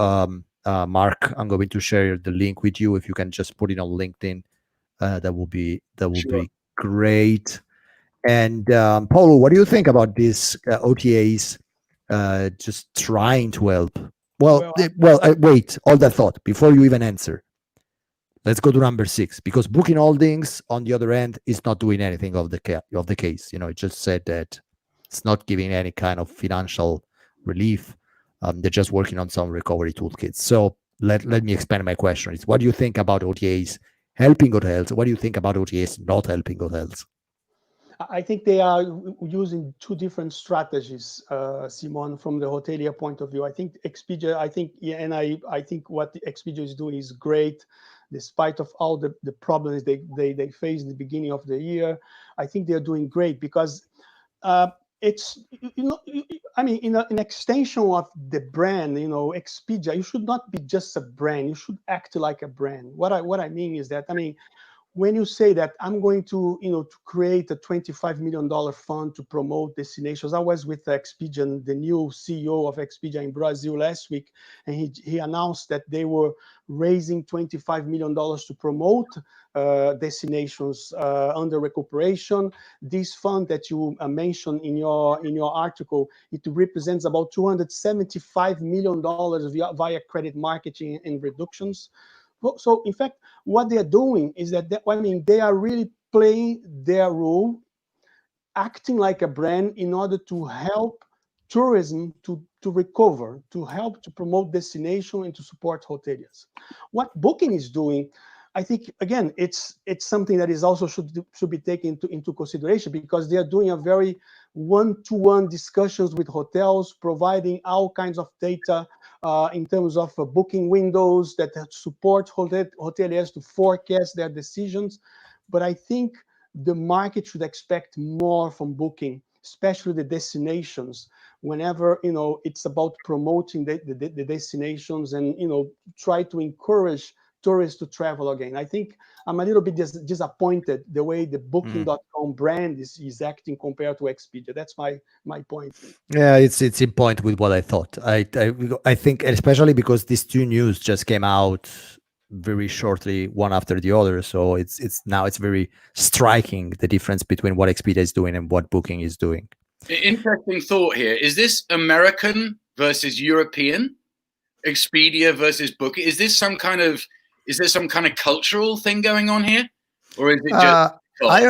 Mark, I'm going to share the link with you. If you can just put it on LinkedIn, that will be great. And Paulo, what do you think about these OTAs just trying to help? Well, wait, all that thought before you even answer. Let's go to number 6, because Booking Holdings, on the other end, is not doing anything of the case. It just said that it's not giving any kind of financial relief. They're just working on some recovery toolkits. So let me expand my question. It's, what do you think about OTAs helping hotels? What do you think about OTAs not helping hotels? I think they are using two different strategies, Simon, from the hotelier point of view. I think Expedia, I think what the Expedia is doing is great, despite of all the problems they faced in the beginning of the year. I think they're doing great because it's, I mean, in an extension of the brand, Expedia, you should not be just a brand. You should act like a brand. What I mean is that, I mean, when you say that I'm going to, to create a $25 million fund to promote destinations, I was with Expedia, the new CEO of Expedia in Brazil last week, and he announced that they were raising $25 million to promote destinations under recuperation. This fund that you mentioned in your article, it represents about $275 million via credit marketing and reductions. So in fact, what they're doing is that they are really playing their role, acting like a brand in order to help tourism to recover, to help to promote destination and to support hoteliers. What Booking is doing, I think, again, it's something that is also should be taken into consideration, because they are doing a very one-to-one discussions with hotels, providing all kinds of data in terms of booking windows that support hoteliers to forecast their decisions. But I think the market should expect more from Booking, especially the destinations, whenever it's about promoting the destinations and try to encourage tourists to travel again. I think I'm a little bit disappointed the way the Booking.com brand is acting compared to Expedia. That's my point. Yeah, it's in point with what I thought. I think, especially because these two news just came out very shortly, one after the other. So it's very striking, the difference between what Expedia is doing and what Booking is doing. Interesting thought here. Is this American versus European? Expedia versus Booking? Is there some kind of cultural thing going on here, or is it just? I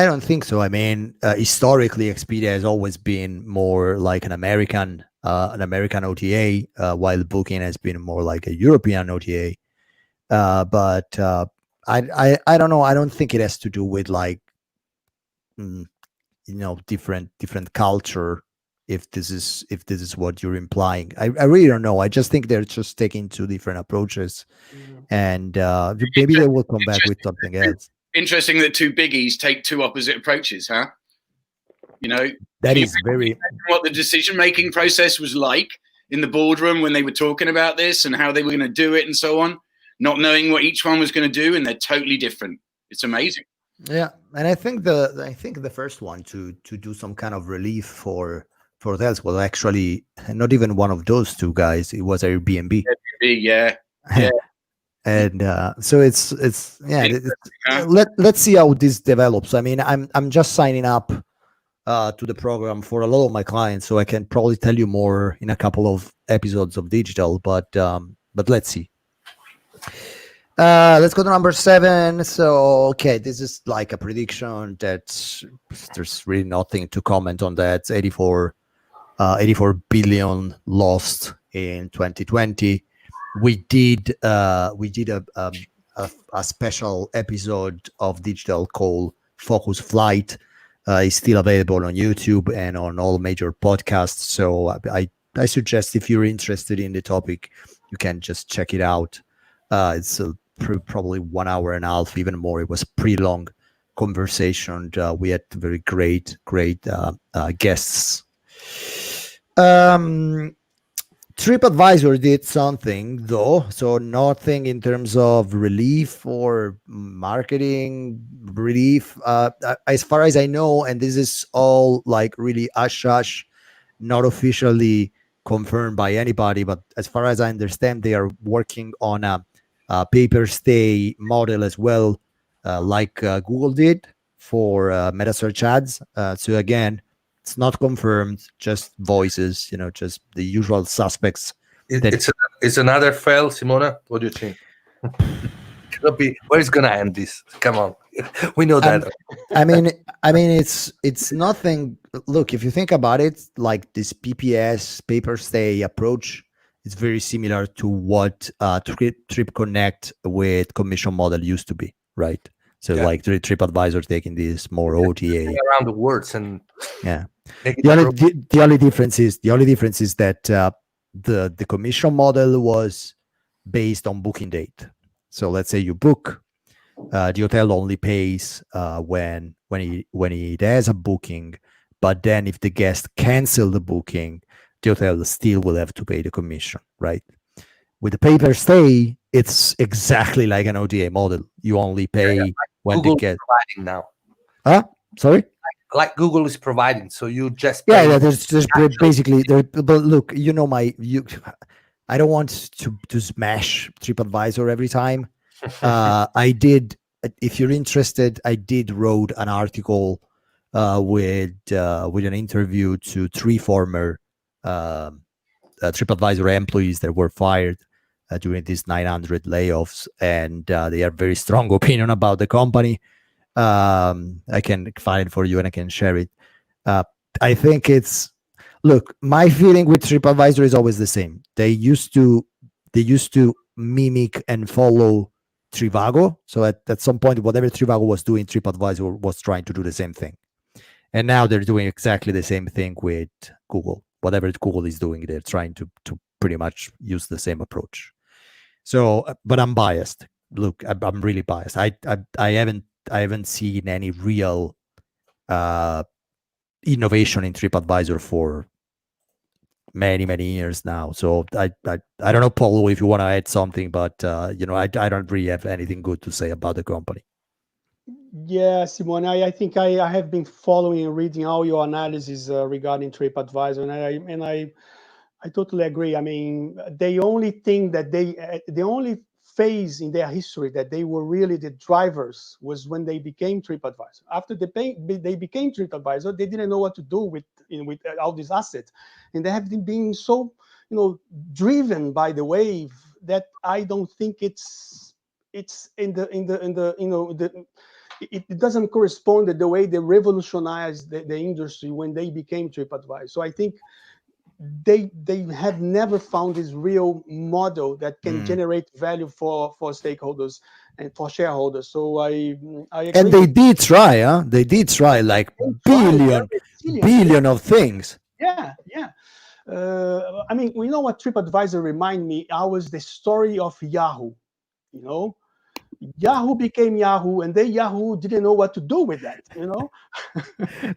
don't think so. I mean, historically, Expedia has always been more like an American OTA, while Booking has been more like a European OTA. But I don't know. I don't think it has to do with like different culture. If this is what you're implying, I really don't know. I just think they're just taking two different approaches, and maybe they will come back with something else. Interesting that two biggies take two opposite approaches, huh? That is very what the decision-making process was like in the boardroom when they were talking about this and how they were going to do it and so on, not knowing what each one was going to do, and they're totally different. It's amazing. Yeah, and I think the first one to do some kind of relief for hotels was actually not even one of those two guys. It was Airbnb. Yeah. And so it's let's see how this develops. I mean, I'm just signing up to the program for a lot of my clients, so I can probably tell you more in a couple of episodes of Digital. But let's see. Let's go to number 7. So, okay, this is like a prediction that there's really nothing to comment on that. 84 billion lost in 2020. We did a special episode of Digital called Focus Flight. It's still available on YouTube and on all major podcasts. So I suggest, if you're interested in the topic, you can just check it out. It's probably 1 hour and a half, even more. It was pretty long conversation. We had very great guests. TripAdvisor did something though, so nothing in terms of relief or marketing relief, as far as I know, and this is all like really hush, not officially confirmed by anybody, but as far as I understand, they are working on a pay per stay model as well, like Google did for meta search ads. So again, it's not confirmed, just voices, just the usual suspects. It's another fail, Simona. What do you think? Where is gonna end this? Come on, we know that. I mean, it's nothing. Look, if you think about it, like this PPS, pay per stay approach, it's very similar to what Trip Connect with commission model used to be, right? So Yeah. like TripAdvisor taking this more OTA. Around the words and Yeah. make it The only true. the only difference is that the commission model was based on booking date. So let's say you book, the hotel only pays when it has a booking, but then if the guest cancel the booking, the hotel still will have to pay the commission, right? With the pay per stay, it's exactly like an OTA model. You only pay when Google the is guest. providing now. Sorry. Like Google is providing, so you just Yeah, pay. yeah. There's basically there. But look, you know I don't want to smash TripAdvisor every time. I did. If you're interested, I did wrote an article with an interview to 3 former TripAdvisor employees that were fired during these 900 layoffs, and they have very strong opinion about the company. I can find it for you and I can share it. I think look, my feeling with TripAdvisor is always the same. They used to mimic and follow Trivago. So at some point, whatever Trivago was doing, TripAdvisor was trying to do the same thing. And now they're doing exactly the same thing with Google. Whatever Google is doing, they're trying to pretty much use the same approach. So, but I'm biased. Look, I'm really biased. I haven't seen any real innovation in TripAdvisor for many years now. So I don't know, Paulo, if you want to add something, but I don't really have anything good to say about the company. Yeah, Simone, I think I have been following and reading all your analysis regarding TripAdvisor, and I totally agree. I mean, the only thing that the only phase in their history that they were really the drivers was when they became TripAdvisor. After they became TripAdvisor, they didn't know what to do with all these assets, and they have been so driven by the wave that I don't think it's in the it doesn't correspond to the way they revolutionized the industry when they became TripAdvisor. So I think they have never found this real model that can generate value for stakeholders and for shareholders. So I agree. And they did try, huh? They did try like billion of things. Yeah. I mean, we know what TripAdvisor remind me. I was the story of Yahoo. Yahoo became Yahoo, and Yahoo didn't know what to do with that.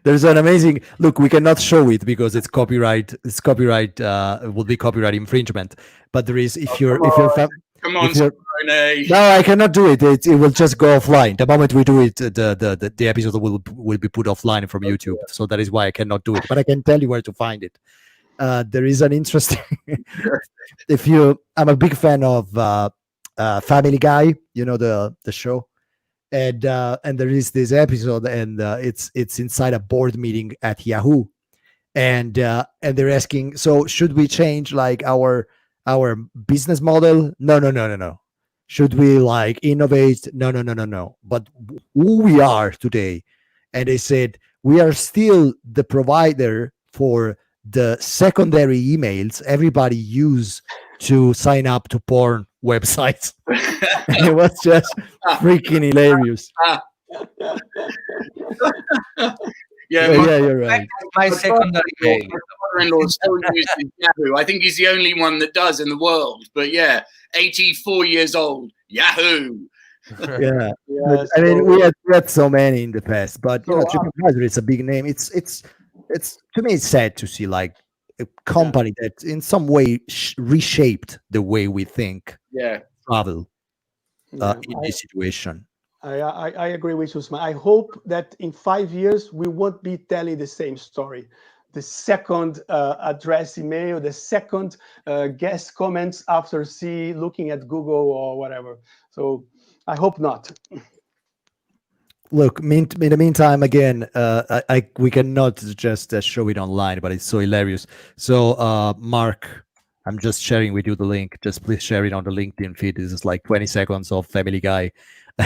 There's an amazing look. We cannot show it because it's copyright. It will be copyright infringement. But there is Come on, Simone. No, I cannot do it. It will just go offline. The moment we do it, the episode will be put offline from YouTube. So that is why I cannot do it. But I can tell you where to find it. There is an interesting. I'm a big fan of Family Guy. You know the show, and there is this episode, and it's inside a board meeting at Yahoo, and they're asking, so should we change like our business model? No. Should we like innovate? No. But who we are today, and they said we are still the provider for the secondary emails everybody use to sign up to porn websites. It was just freaking hilarious. Yeah, you're right. My secondary mail. My father-in-law still uses Yahoo. I think he's the only one that does in the world. But yeah, 84 years old, Yahoo. Yeah. I mean, we had so many in the past, but TripAdvisor is a big name. It's to me, it's sad to see like a company that in some way reshaped the way we think travel in this situation. I agree with you, Usman. I hope that in 5 years we won't be telling the same story. The second address email, the second guest comments after looking at Google or whatever. So I hope not. Look, in the meantime, again, we cannot just show it online, but it's so hilarious. So, Mark, I'm just sharing with you the link. Just please share it on the LinkedIn feed. This is like 20 seconds of Family Guy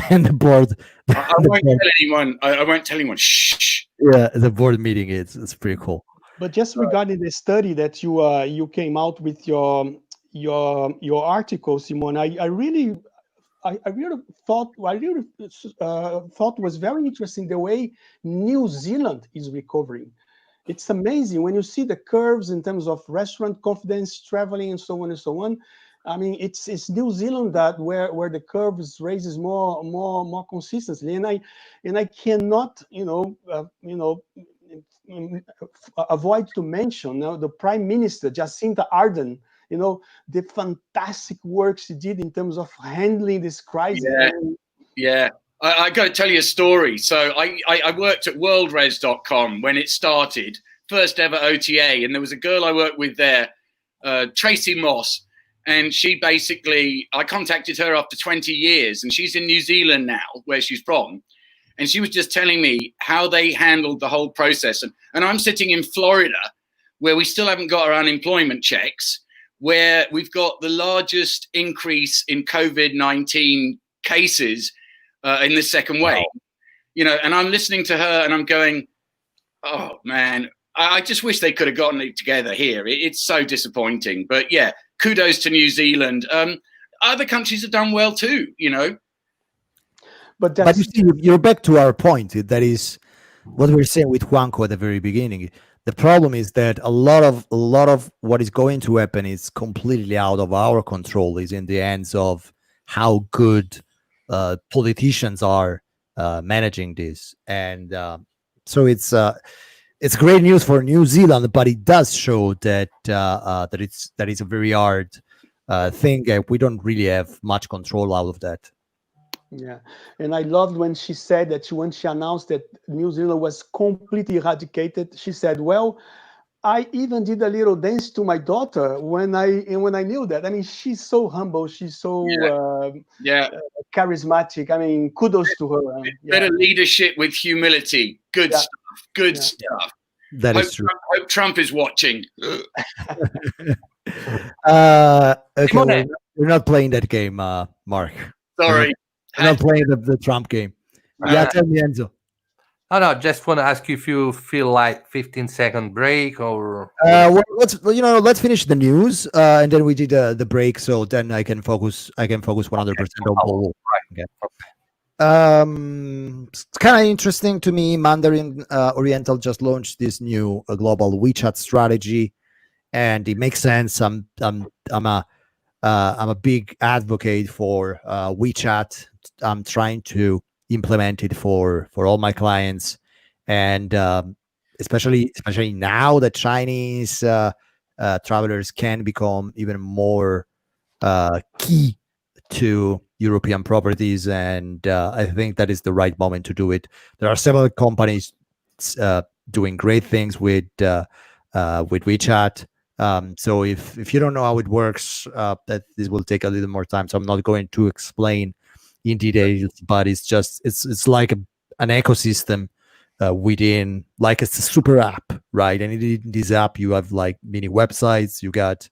and the board. I won't tell anyone. I won't tell anyone. Shh. Yeah, the board meeting it's pretty cool. But just regarding the study that you came out with your article, Simone, I really thought was very interesting the way New Zealand is recovering. It's amazing when you see the curves in terms of restaurant confidence, traveling, and so on and so on. I mean, it's New Zealand that where the curves raises more consistently, and I cannot avoid to mention the Prime Minister Jacinda Ardern. The fantastic work she did in terms of handling this crisis. Yeah. Yeah. I got to tell you a story. So I worked at worldres.com when it started, first ever OTA. And there was a girl I worked with there, Tracy Moss. And she basically, I contacted her after 20 years. And she's in New Zealand now, where she's from. And she was just telling me how they handled the whole process. And I'm sitting in Florida, where we still haven't got our unemployment checks, where we've got the largest increase in COVID-19 cases in the second wave. And I'm listening to her and I'm going, oh man, I just wish they could have gotten it together here. It's so disappointing. But yeah, kudos to New Zealand. Other countries have done well too, But you see, you're back to our point. That is what we were saying with Juanco at the very beginning. The problem is that a lot of what is going to happen is completely out of our control. Is in the hands of how good politicians are managing this, and so it's great news for New Zealand, but it does show that that it's a very hard thing. We don't really have much control out of that. Yeah, and I loved when she said that when she announced that New Zealand was completely eradicated, she said, "Well, I even did a little dance to my daughter when I knew that." I mean, she's so humble, she's so charismatic. I mean, kudos to her. Better leadership with humility. Good stuff. Good stuff. That is true. Hope Trump is watching. Okay, we're not playing that game, Mark. Sorry. We're not playing the Trump game. Yeah, tell me, Enzo. No, just want to ask you if you feel like 15-second break or. Well, let's finish the news, and then we did the break, so then I can focus 100% on Paulo. Right. Okay. It's kind of interesting to me. Mandarin Oriental just launched this new global WeChat strategy, and it makes sense. I'm a big advocate for WeChat. I'm trying to implement it for all my clients, and especially now that Chinese travelers can become even more key to European properties, and I think that is the right moment to do it. There are several companies doing great things with WeChat. So if you don't know how it works, that this will take a little more time. So I'm not going to explain in details, but it's like an ecosystem within, like it's a super app, right? And in this app, you have like mini websites, you got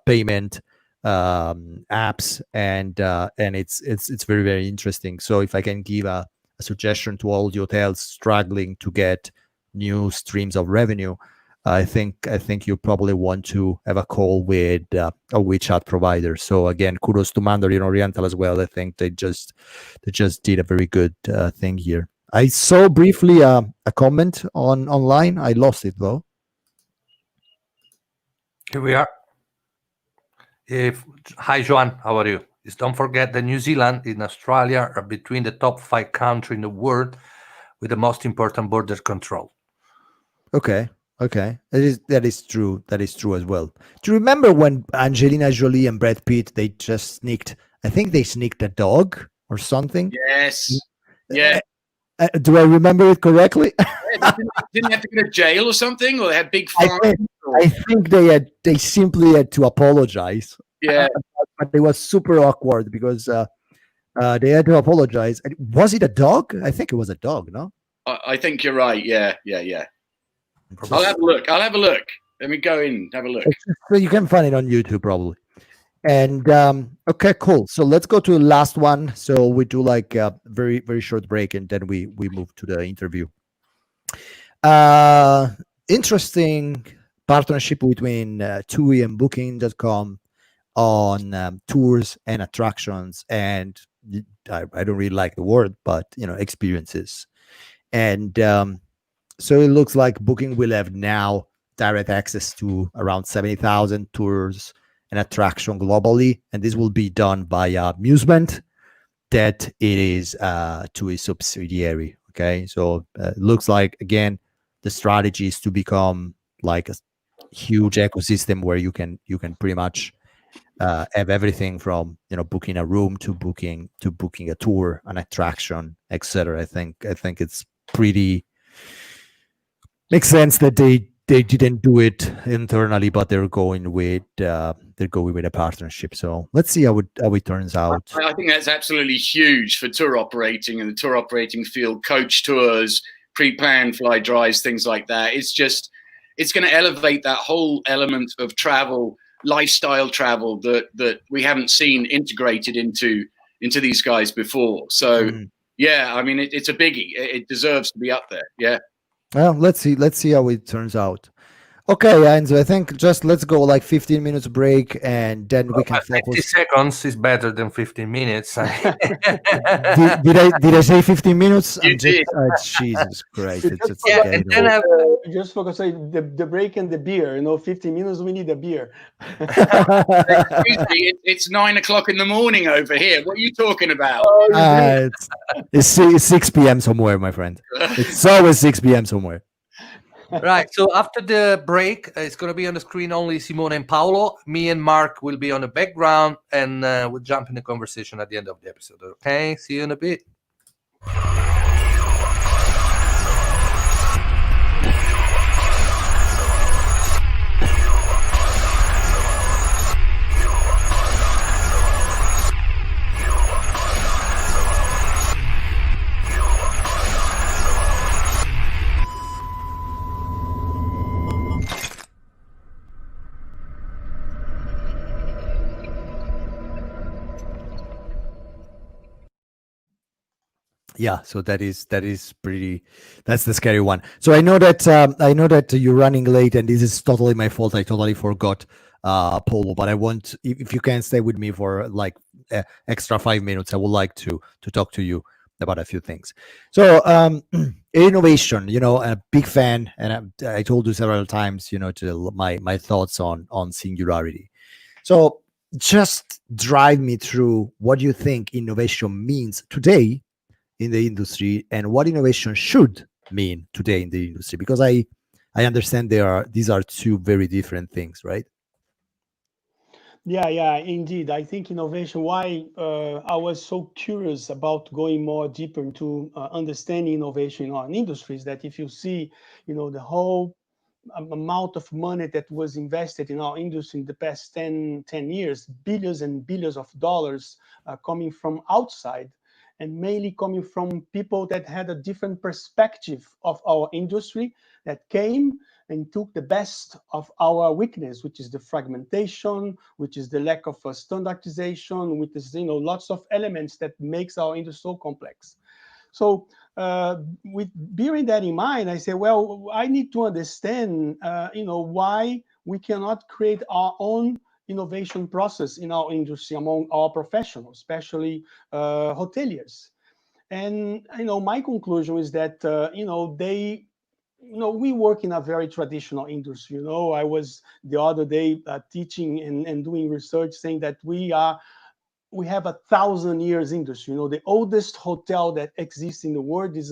payment apps, and it's very, very interesting. So if I can give a suggestion to all the hotels struggling to get new streams of revenue, I think you probably want to have a call with a WeChat provider. So again, kudos to Mandarin Oriental as well. I think they just did a very good thing here. I saw briefly a comment online. I lost it though. Here we are. Hi, Joan. How are you? Don't forget that New Zealand and Australia are between the top 5 countries in the world with the most important border control. Okay. That is true as well. Do you remember when Angelina Jolie and Brad Pitt, they just sneaked a dog or something? Yes. Yeah. Do I remember it correctly? Didn't have to go to jail or something, or they had big fines? I think they simply had to apologize. Yeah. But it was super awkward because they had to apologize. Was it a dog? I think it was a dog, no? I think you're right. Yeah. I'll have a look. Let me go in, have a look. So you can find it on YouTube probably. And okay, cool. So let's go to the last one. So we do like a very, very short break, and then we move to the interview. Interesting partnership between TUI and Booking.com. on tours and attractions, and I don't really like the word, but experiences. And so it looks like Booking will have now direct access to around 70,000 tours and attraction globally, and this will be done by Amusement, that it is to a subsidiary. Okay, so it looks like, again, the strategy is to become like a huge ecosystem where you can pretty much have everything from booking a room to booking a tour, an attraction, etc. I think it's pretty makes sense that they didn't do it internally, but they're going with a partnership. So let's see how it turns out. I think that's absolutely huge for tour operating and the tour operating field. Coach tours, pre-planned fly dries, things like that. It's going to elevate that whole element of travel, lifestyle travel that we haven't seen integrated into these guys before. So yeah, I mean, it's a biggie. It deserves to be up there. Yeah. Well, let's see how it turns out. Okay, Enzo, I think just let's go like 15 minutes break, and then we can 50 focus. seconds is better than 15 minutes. did I say 15 minutes? You did. Jesus Christ. It's Yeah, and then just focus on the break and the beer. 15 minutes, we need a beer. Excuse me, it's 9 o'clock in the morning over here. What are you talking about? It's 6 p.m. somewhere, my friend. It's always 6 p.m. somewhere. Right. So after the break, it's going to be on the screen only Simone and Paulo. Me and Mark will be on the background, and we'll jump in the conversation at the end of the episode. Okay. See you in a bit. Yeah, so that's the scary one. So I know that you're running late, and this is totally my fault. I totally forgot, Paulo. But I want, if you can stay with me for like extra 5 minutes, I would like to talk to you about a few things. So innovation, a big fan, and I told you several times, to my thoughts on singularity. So just drive me through what you think innovation means today in the industry, and what innovation should mean today in the industry, because I understand these are two very different things, right? Yeah, indeed. I think innovation, why I was so curious about going more deeper into understanding innovation in our industry, is that if you see, the whole amount of money that was invested in our industry in the past 10 years, billions and billions of dollars coming from outside, and mainly coming from people that had a different perspective of our industry, that came and took the best of our weakness, which is the fragmentation, which is the lack of standardization, which is lots of elements that makes our industry so complex. So with bearing that in mind, I say, well, I need to understand, why we cannot create our own innovation process in our industry among our professionals, especially hoteliers. And my conclusion is that we work in a very traditional industry. I was the other day teaching and doing research saying that we have 1,000 years industry. The oldest hotel that exists in the world is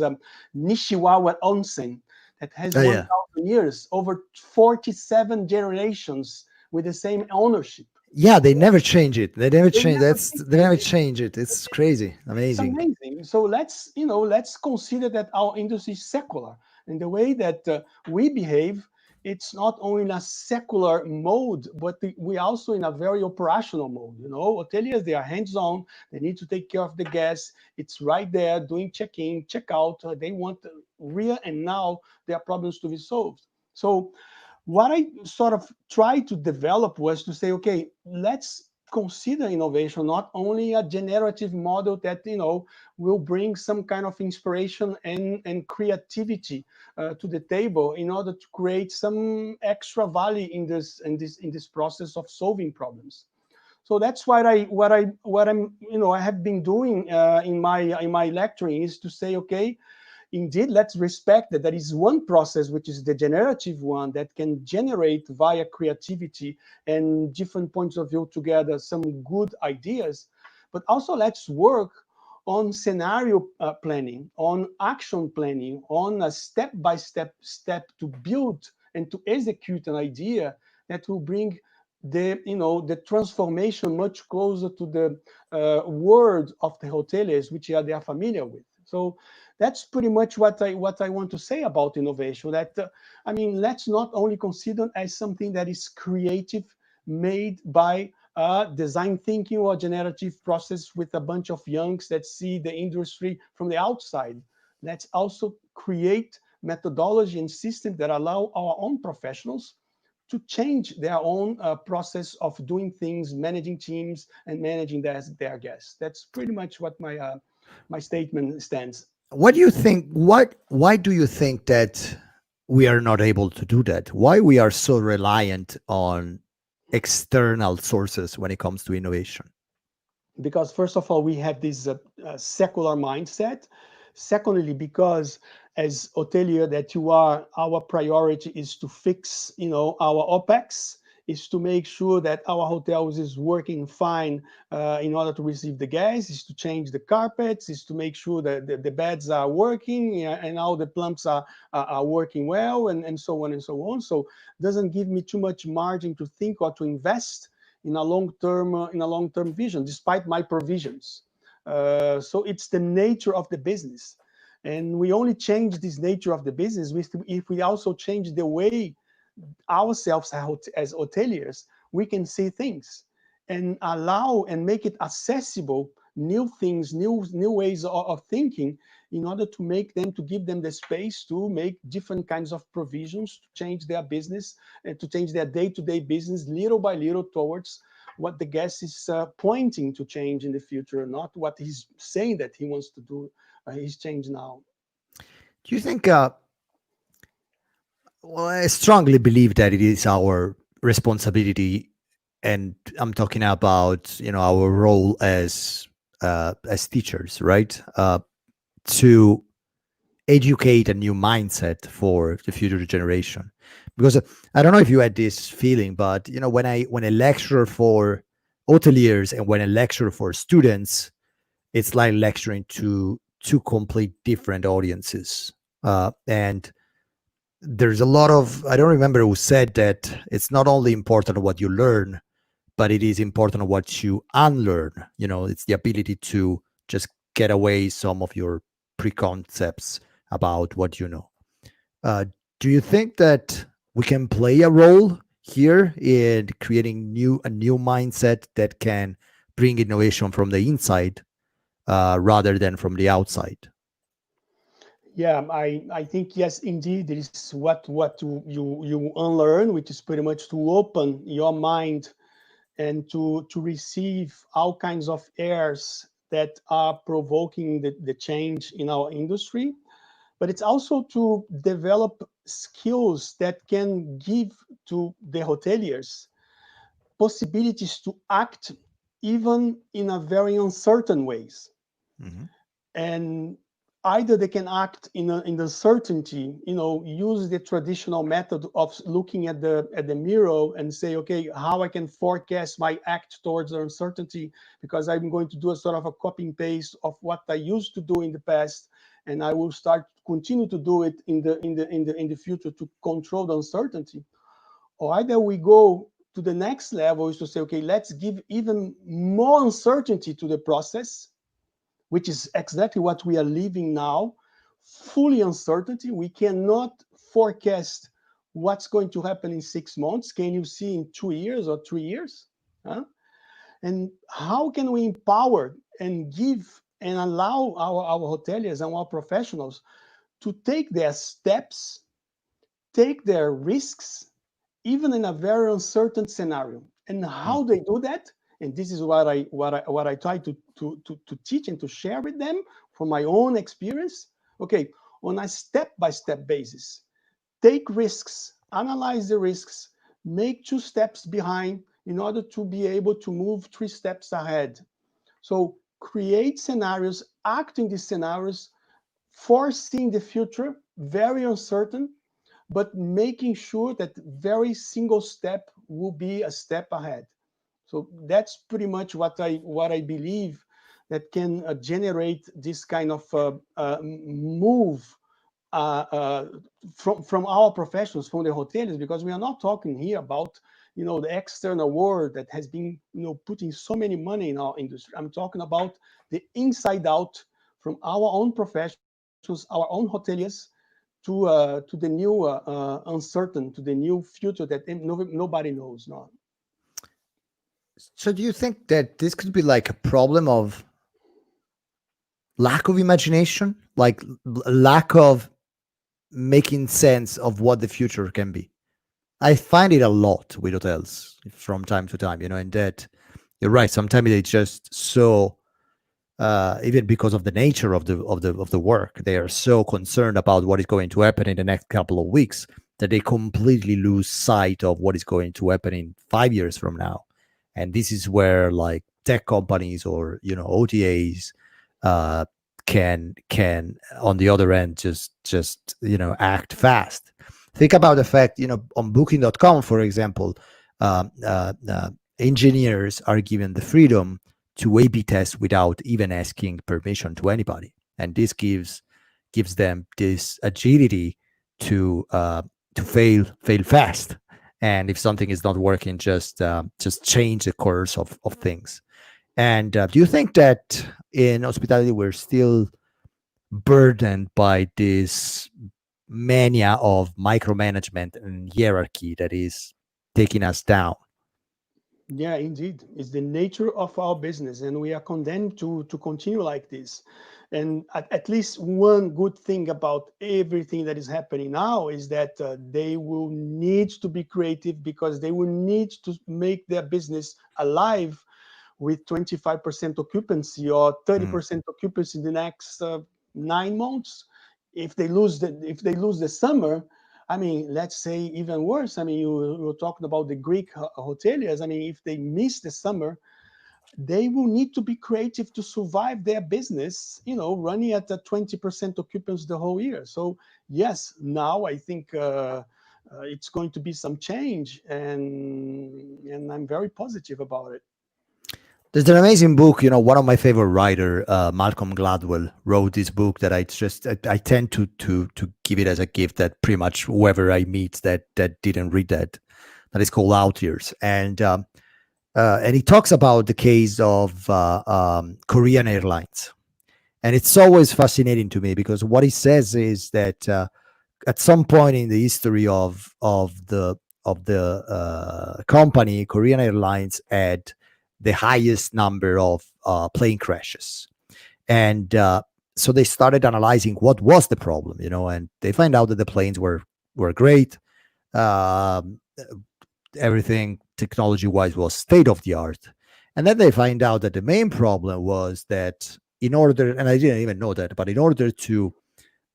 Nishiwawa Onsen, that has 1,000 years, over 47 generations with the same ownership. Yeah, they never change it. They never change. They never change it. It's crazy, amazing. It's amazing. So let's consider that our industry is secular, and the way that we behave, it's not only in a secular mode, but we also in a very operational mode. Hoteliers, they are hands-on. They need to take care of the guests. It's right there doing check-in, check-out. They want real and now there are problems to be solved. So what I sort of tried to develop was to say, okay, let's consider innovation not only a generative model that will bring some kind of inspiration and creativity to the table in order to create some extra value in this process of solving problems. So that's what I'm, I have been doing in my lecturing, is to say, okay, indeed, let's respect that there is one process, which is the generative one, that can generate via creativity and different points of view together some good ideas. But also let's work on scenario planning, on action planning, on a step-by-step step to build and to execute an idea that will bring the transformation much closer to the world of the hoteliers, which they are familiar with. So that's pretty much what I want to say about innovation. That let's not only consider as something that is creative, made by design thinking or generative process with a bunch of youngs that see the industry from the outside. Let's also create methodology and systems that allow our own professionals to change their own process of doing things, managing teams, and managing their guests. That's pretty much what my statement stands. What do you think? Why do you think that we are not able to do that? Why we are so reliant on external sources when it comes to innovation? Because first of all, we have this secular mindset. Secondly, because as hotelier that you are, our priority is to fix, our OPEX, is to make sure that our hotels is working fine in order to receive the guests, is to change the carpets, is to make sure that the beds are working and all the plumps are working well, and so on and so on. So it doesn't give me too much margin to think or to invest in a long-term vision, despite my provisions. So it's the nature of the business, and we only change this nature of the business if we also change the way ourselves as hoteliers we can see things and allow and make it accessible, new things, new ways of thinking, in order to give them the space to make different kinds of provisions, to change their business and to change their day-to-day business little by little towards what the guest is pointing to change in the future, not what he's saying that he wants to do. He's changed now. Do you think? Well, I strongly believe that it is our responsibility, and I'm talking about our role as teachers, right? To educate a new mindset for the future generation. Because I don't know if you had this feeling, but when I lecture for hoteliers and when I lecture for students, it's like lecturing to two complete different audiences, and there's a lot of, I don't remember who said that it's not only important what you learn, but it is important what you unlearn. It's the ability to just get away some of your preconcepts about what you know. Do you think that we can play a role here in creating a new mindset that can bring innovation from the inside rather than from the outside? Yeah, I think yes, indeed, it is what you unlearn, which is pretty much to open your mind and to receive all kinds of airs that are provoking the change in our industry. But it's also to develop skills that can give to the hoteliers possibilities to act even in a very uncertain ways. Mhm. And either they can act in uncertainty, use the traditional method of looking at the mirror and say, okay, how I can forecast my act towards the uncertainty, because I'm going to do a sort of a copy and paste of what I used to do in the past, and I will continue to do it in the future to control the uncertainty. Or either we go to the next level, is to say, okay, let's give even more uncertainty to the process, which is exactly what we are living now, fully uncertainty. We cannot forecast what's going to happen in 6 months. Can you see in 2 years or 3 years? Huh? And how can we empower and give and allow our hoteliers and our professionals to take their steps, take their risks, even in a very uncertain scenario? And how they do that, and this is what I try to teach and to share with them from my own experience. Okay, on a step-by-step basis, take risks, analyze the risks, make 2 steps behind, in order to be able to move 3 steps ahead. So create scenarios, act in these scenarios, foreseeing the future, very uncertain, but making sure that very single step will be a step ahead. So that's pretty much what I believe that can generate this kind of move from our professionals, from the hoteliers, because we are not talking here about the external world that has been putting so many money in our industry. I'm talking about the inside out from our own professionals, our own hoteliers, to the new uncertain, to the new future that nobody knows now. So do you think that this could be like a problem of lack of imagination, like lack of making sense of what the future can be? I find it a lot with hotels from time to time, and that you're right. Sometimes it's just so, even because of the nature of the work, they are so concerned about what is going to happen in the next couple of weeks that they completely lose sight of what is going to happen in 5 years from now. And this is where like tech companies or OTAs can on the other end just act fast. Think about the fact, on booking.com, for example, engineers are given the freedom to A/B test without even asking permission to anybody, and this gives them this agility to fail fast. And if something is not working, just change the course of things. And do you think that in hospitality we're still burdened by this mania of micromanagement and hierarchy that is taking us down? Yeah, indeed. It's the nature of our business, and we are condemned to continue like this. And at least one good thing about everything that is happening now is that they will need to be creative, because they will need to make their business alive with 25% occupancy or 30% occupancy in the next 9 months. If they lose the summer, I mean, let's say even worse. I mean, you were talking about the Greek hoteliers. I mean, if they miss the summer, they will need to be creative to survive their business, running at a 20% occupancy the whole year. So yes, now I think it's going to be some change, and I'm very positive about it. There's an amazing book, one of my favorite writer, Malcolm Gladwell, wrote this book that I tend to give it as a gift that pretty much whoever I meet that didn't read that is called Outliers. And he talks about the case of Korean Airlines. And it's always fascinating to me, because what he says is that at some point in the history of the company, Korean Airlines had the highest number of plane crashes. And so they started analyzing what was the problem, and they find out that the planes were great. Everything technology-wise was state-of-the-art. And then they find out that the main problem was that in order, and I didn't even know that, but in order to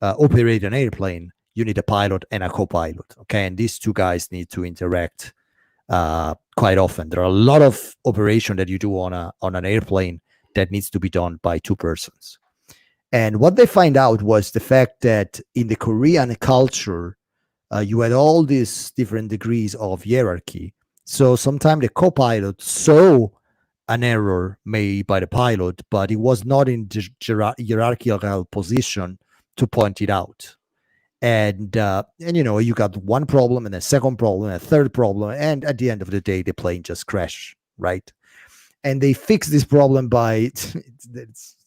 operate an airplane, you need a pilot and a co-pilot, okay? And these two guys need to interact quite often. There are a lot of operation that you do on an airplane that needs to be done by two persons. And what they find out was the fact that in the Korean culture, you had all these different degrees of hierarchy. So sometimes the co-pilot saw an error made by the pilot, but it was not in the hierarchical position to point it out. And you got one problem and a second problem and a third problem, and at the end of the day the plane just crashed, right? And they fix this problem by to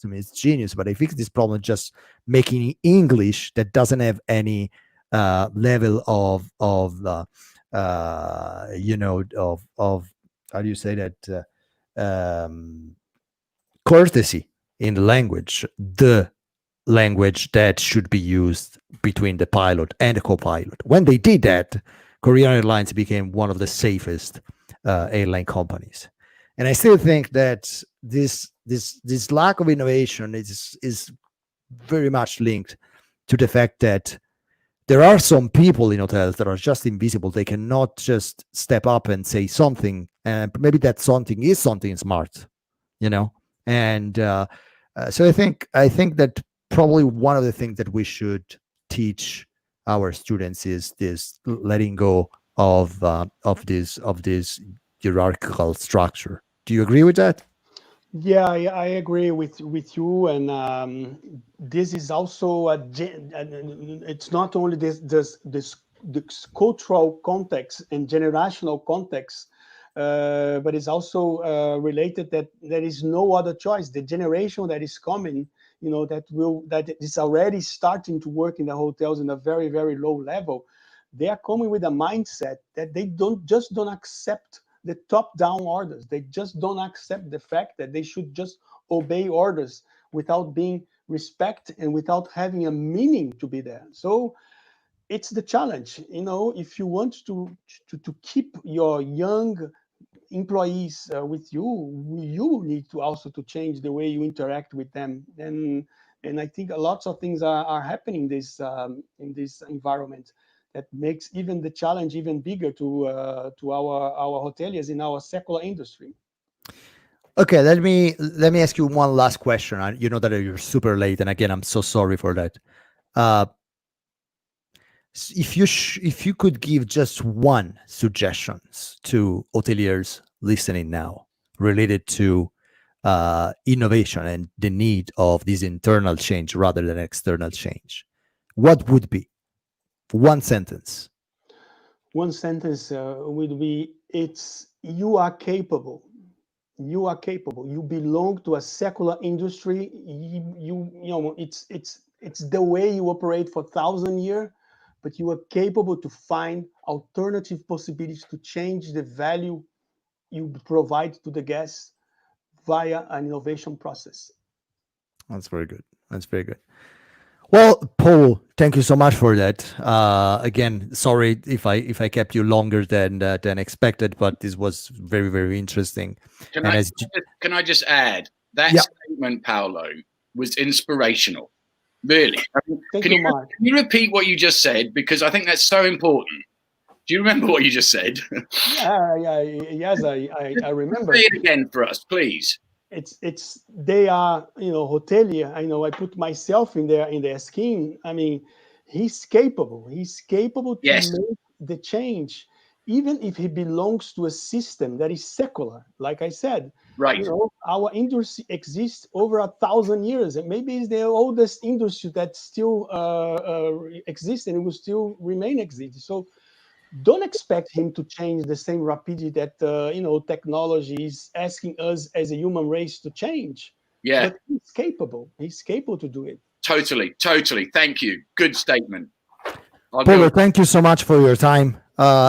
me it's genius, but they fix this problem just making English that doesn't have any level of how do you say that, courtesy in the language, the language that should be used between the pilot and the co-pilot. When they did that, Korean Airlines became one of the safest airline companies. And I still think that this lack of innovation is very much linked to the fact that there are some people in hotels that are just invisible. They cannot just step up and say something and maybe that something is something smart, and so I think that probably one of the things that we should teach our students is this letting go of this hierarchical structure. Do you agree with that? Yeah, I agree with you, and this is also it's not only this cultural context and generational context, but it's also related that there is no other choice. The generation that is coming, that is already starting to work in the hotels in a very, very low level. They are coming with a mindset that they don't accept the top-down orders. They just don't accept the fact that they should just obey orders without being respect and without having a meaning to be there. So it's the challenge. If you want to keep your young employees with you need to also to change the way you interact with them. And I think lots of things are happening in this environment that makes even the challenge even bigger to our hoteliers in our secular industry. Okay, let me ask you one last question. You know that you're super late, and again, I'm so sorry for that. If you could give just one suggestions to hoteliers listening now related to innovation and the need of this internal change rather than external change, what would be one sentence? One sentence would be, you are capable. You are capable. You belong to a secular industry. It's the way you operate for 1,000 years, but you are capable to find alternative possibilities to change the value you provide to the guests via an innovation process. That's very good. That's very good. Well, Paul, thank you so much for that. Again, sorry if I kept you longer than expected, but this was very, very interesting. Can I just add that statement, Paulo, was inspirational. Really. Thank you, Mark. Can you repeat what you just said? Because I think that's so important. Do you remember what you just said? Yes, I remember. Say it again for us, please. They are, hotelier. I put myself in their skin. I mean, he's capable to make the change, even if he belongs to a system that is secular. Like I said, right. Our industry exists over 1,000 years, and maybe it's the oldest industry that still exists and it will still remain existing. So don't expect him to change the same rapidity that technology is asking us as a human race to change. Yeah, but he's capable. He's capable to do it. Totally. Thank you. Good statement. Paulo, thank you so much for your time.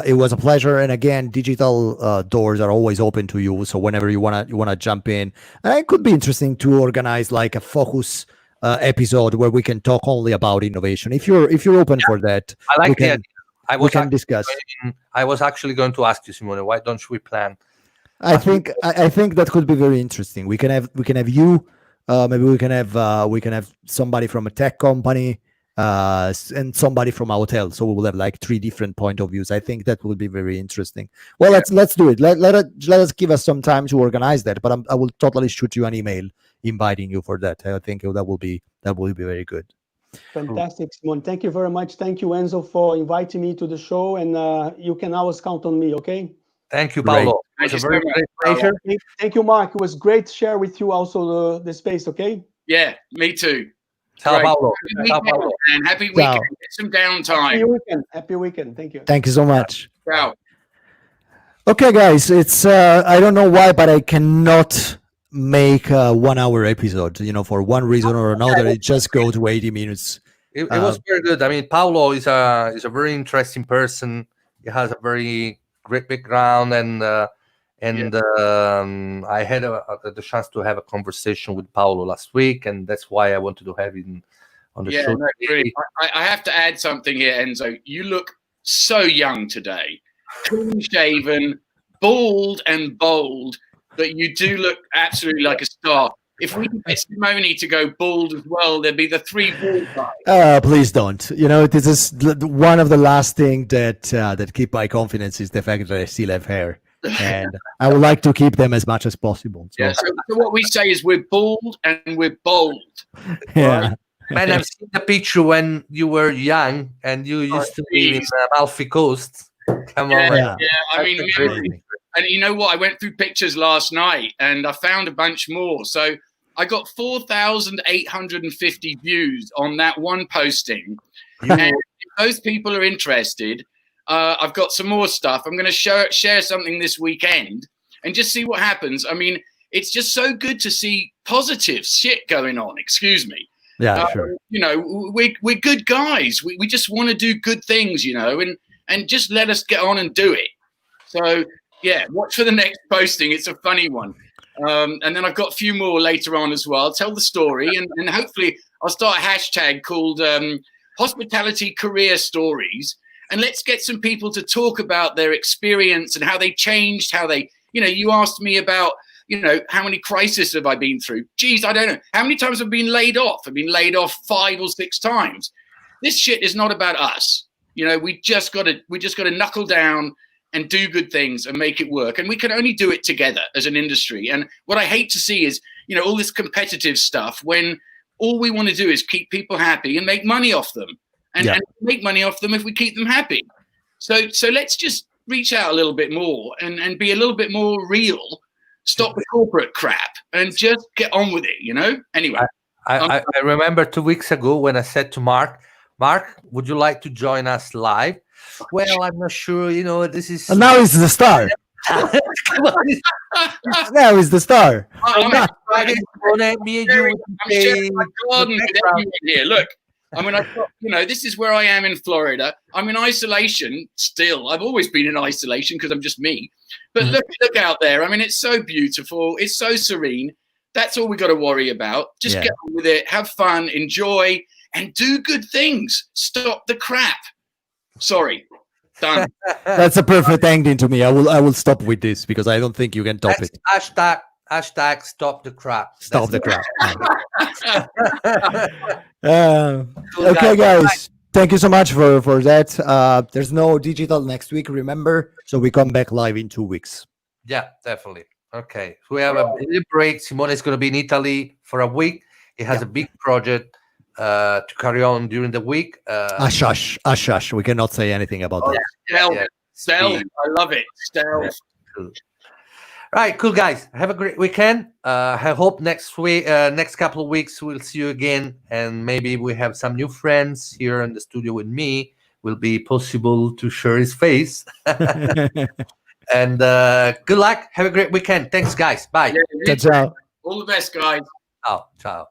It was a pleasure. And again, digital doors are always open to you. So whenever you wanna jump in, and it could be interesting to organize like a focus episode where we can talk only about innovation. If you're open for that, I like the idea. We can discuss. I was actually going to ask you, Simone, why don't we plan? I think that could be very interesting. We can have you. Maybe we can have somebody from a tech company and somebody from a hotel. So we will have like 3 different point of views. I think that will be very interesting. Well, let's do it. Let us give us some time to organize that. But I will totally shoot you an email inviting you for that. I think that will be very good. Fantastic, Simone. Thank you very much. Thank you, Enzo, for inviting me to the show, and you can always count on me. Okay. Thank you, Paulo. It was a very great pleasure. Thank you, Mark. It was great to share with you also the space. Okay. Yeah, me too. Ciao, Paulo. Happy weekend. Get some downtime. Happy weekend. Thank you. Thank you so much. Ciao. Okay, guys. It's I don't know why, but I cannot make a 1-hour episode, for one reason or another. It just goes to 80 minutes. It was very good. I mean, Paulo is a very interesting person. He has a very great background, and I had the chance to have a conversation with Paulo last week, and that's why I wanted to have him on the show. No, really. I have to add something here, Enzo. You look so young today, clean-shaven, bald and bold. But you do look absolutely like a star. If we could get Simone to go bald as well, there'd be the 3 bald guys. Please don't. This is one of the last things that keep my confidence is the fact that I still have hair. and I would like to keep them as much as possible. So, Yeah. So what we say is we're bald and we're bold. yeah. Man, I've seen the picture when you were young and you used to live in Amalfi Coast. Come on, man. Yeah. I mean, That's amazing. and you know what? I went through pictures last night and I found a bunch more. So I got 4,850 views on that one posting. And if those people are interested, I've got some more stuff. I'm going to share something this weekend and just see what happens. I mean, it's just so good to see positive shit going on. Excuse me. Yeah, sure. You know, we're good guys. We just want to do good things, you know, and just let us get on and do it. So yeah, watch for the next posting. It's a funny one. And then I've got a few more later on as well. I'll tell the story and hopefully I'll start a hashtag called Hospitality Career Stories. And let's get some people to talk about their experience and how they changed, how they, you know, you asked me about, you know, how many crises have I been through? Geez, I don't know. How many times have I been laid off? I've been laid off 5 or 6 times. This shit is not about us. You know, we just got to knuckle down and do good things and make it work. And we can only do it together as an industry. And what I hate to see is, you know, all this competitive stuff when all we want to do is keep people happy and make money off them. And make money off them if we keep them happy. So let's just reach out a little bit more and be a little bit more real. Stop the corporate crap and just get on with it, you know? Anyway. I remember 2 weeks ago when I said to Mark, would you like to join us live? Well, I'm not sure, you know, this is... And now he's the star. Now he's the star. I'm sharing my garden with everyone here. Look. I mean, you know, this is where I am in Florida. I'm in isolation still. I've always been in isolation because I'm just me. But look out there. I mean, it's so beautiful. It's so serene. That's all we got to worry about. Just get on with it. Have fun. Enjoy. And do good things. Stop the crap. Sorry. Done. That's a perfect ending to me. I will stop with this because I don't think you can top it. Hashtag stop the crap. Stop the crap. Okay, guys. Thank you so much for that. There's no digital next week, remember? So we come back live in 2 weeks. Yeah, definitely. Okay. So we have a little break. Simone is going to be in Italy for a week. He has a big project to carry on during the week. Shush. We cannot say anything about that. Stealth. I love it. Stealth. Yeah, cool. Right, cool guys. Have a great weekend. I hope next couple of weeks we'll see you again, and maybe we have some new friends here in the studio with me. Will be possible to share his face. And good luck. Have a great weekend. Thanks, guys. Bye. Ciao. All the best, guys. Ciao. Ciao.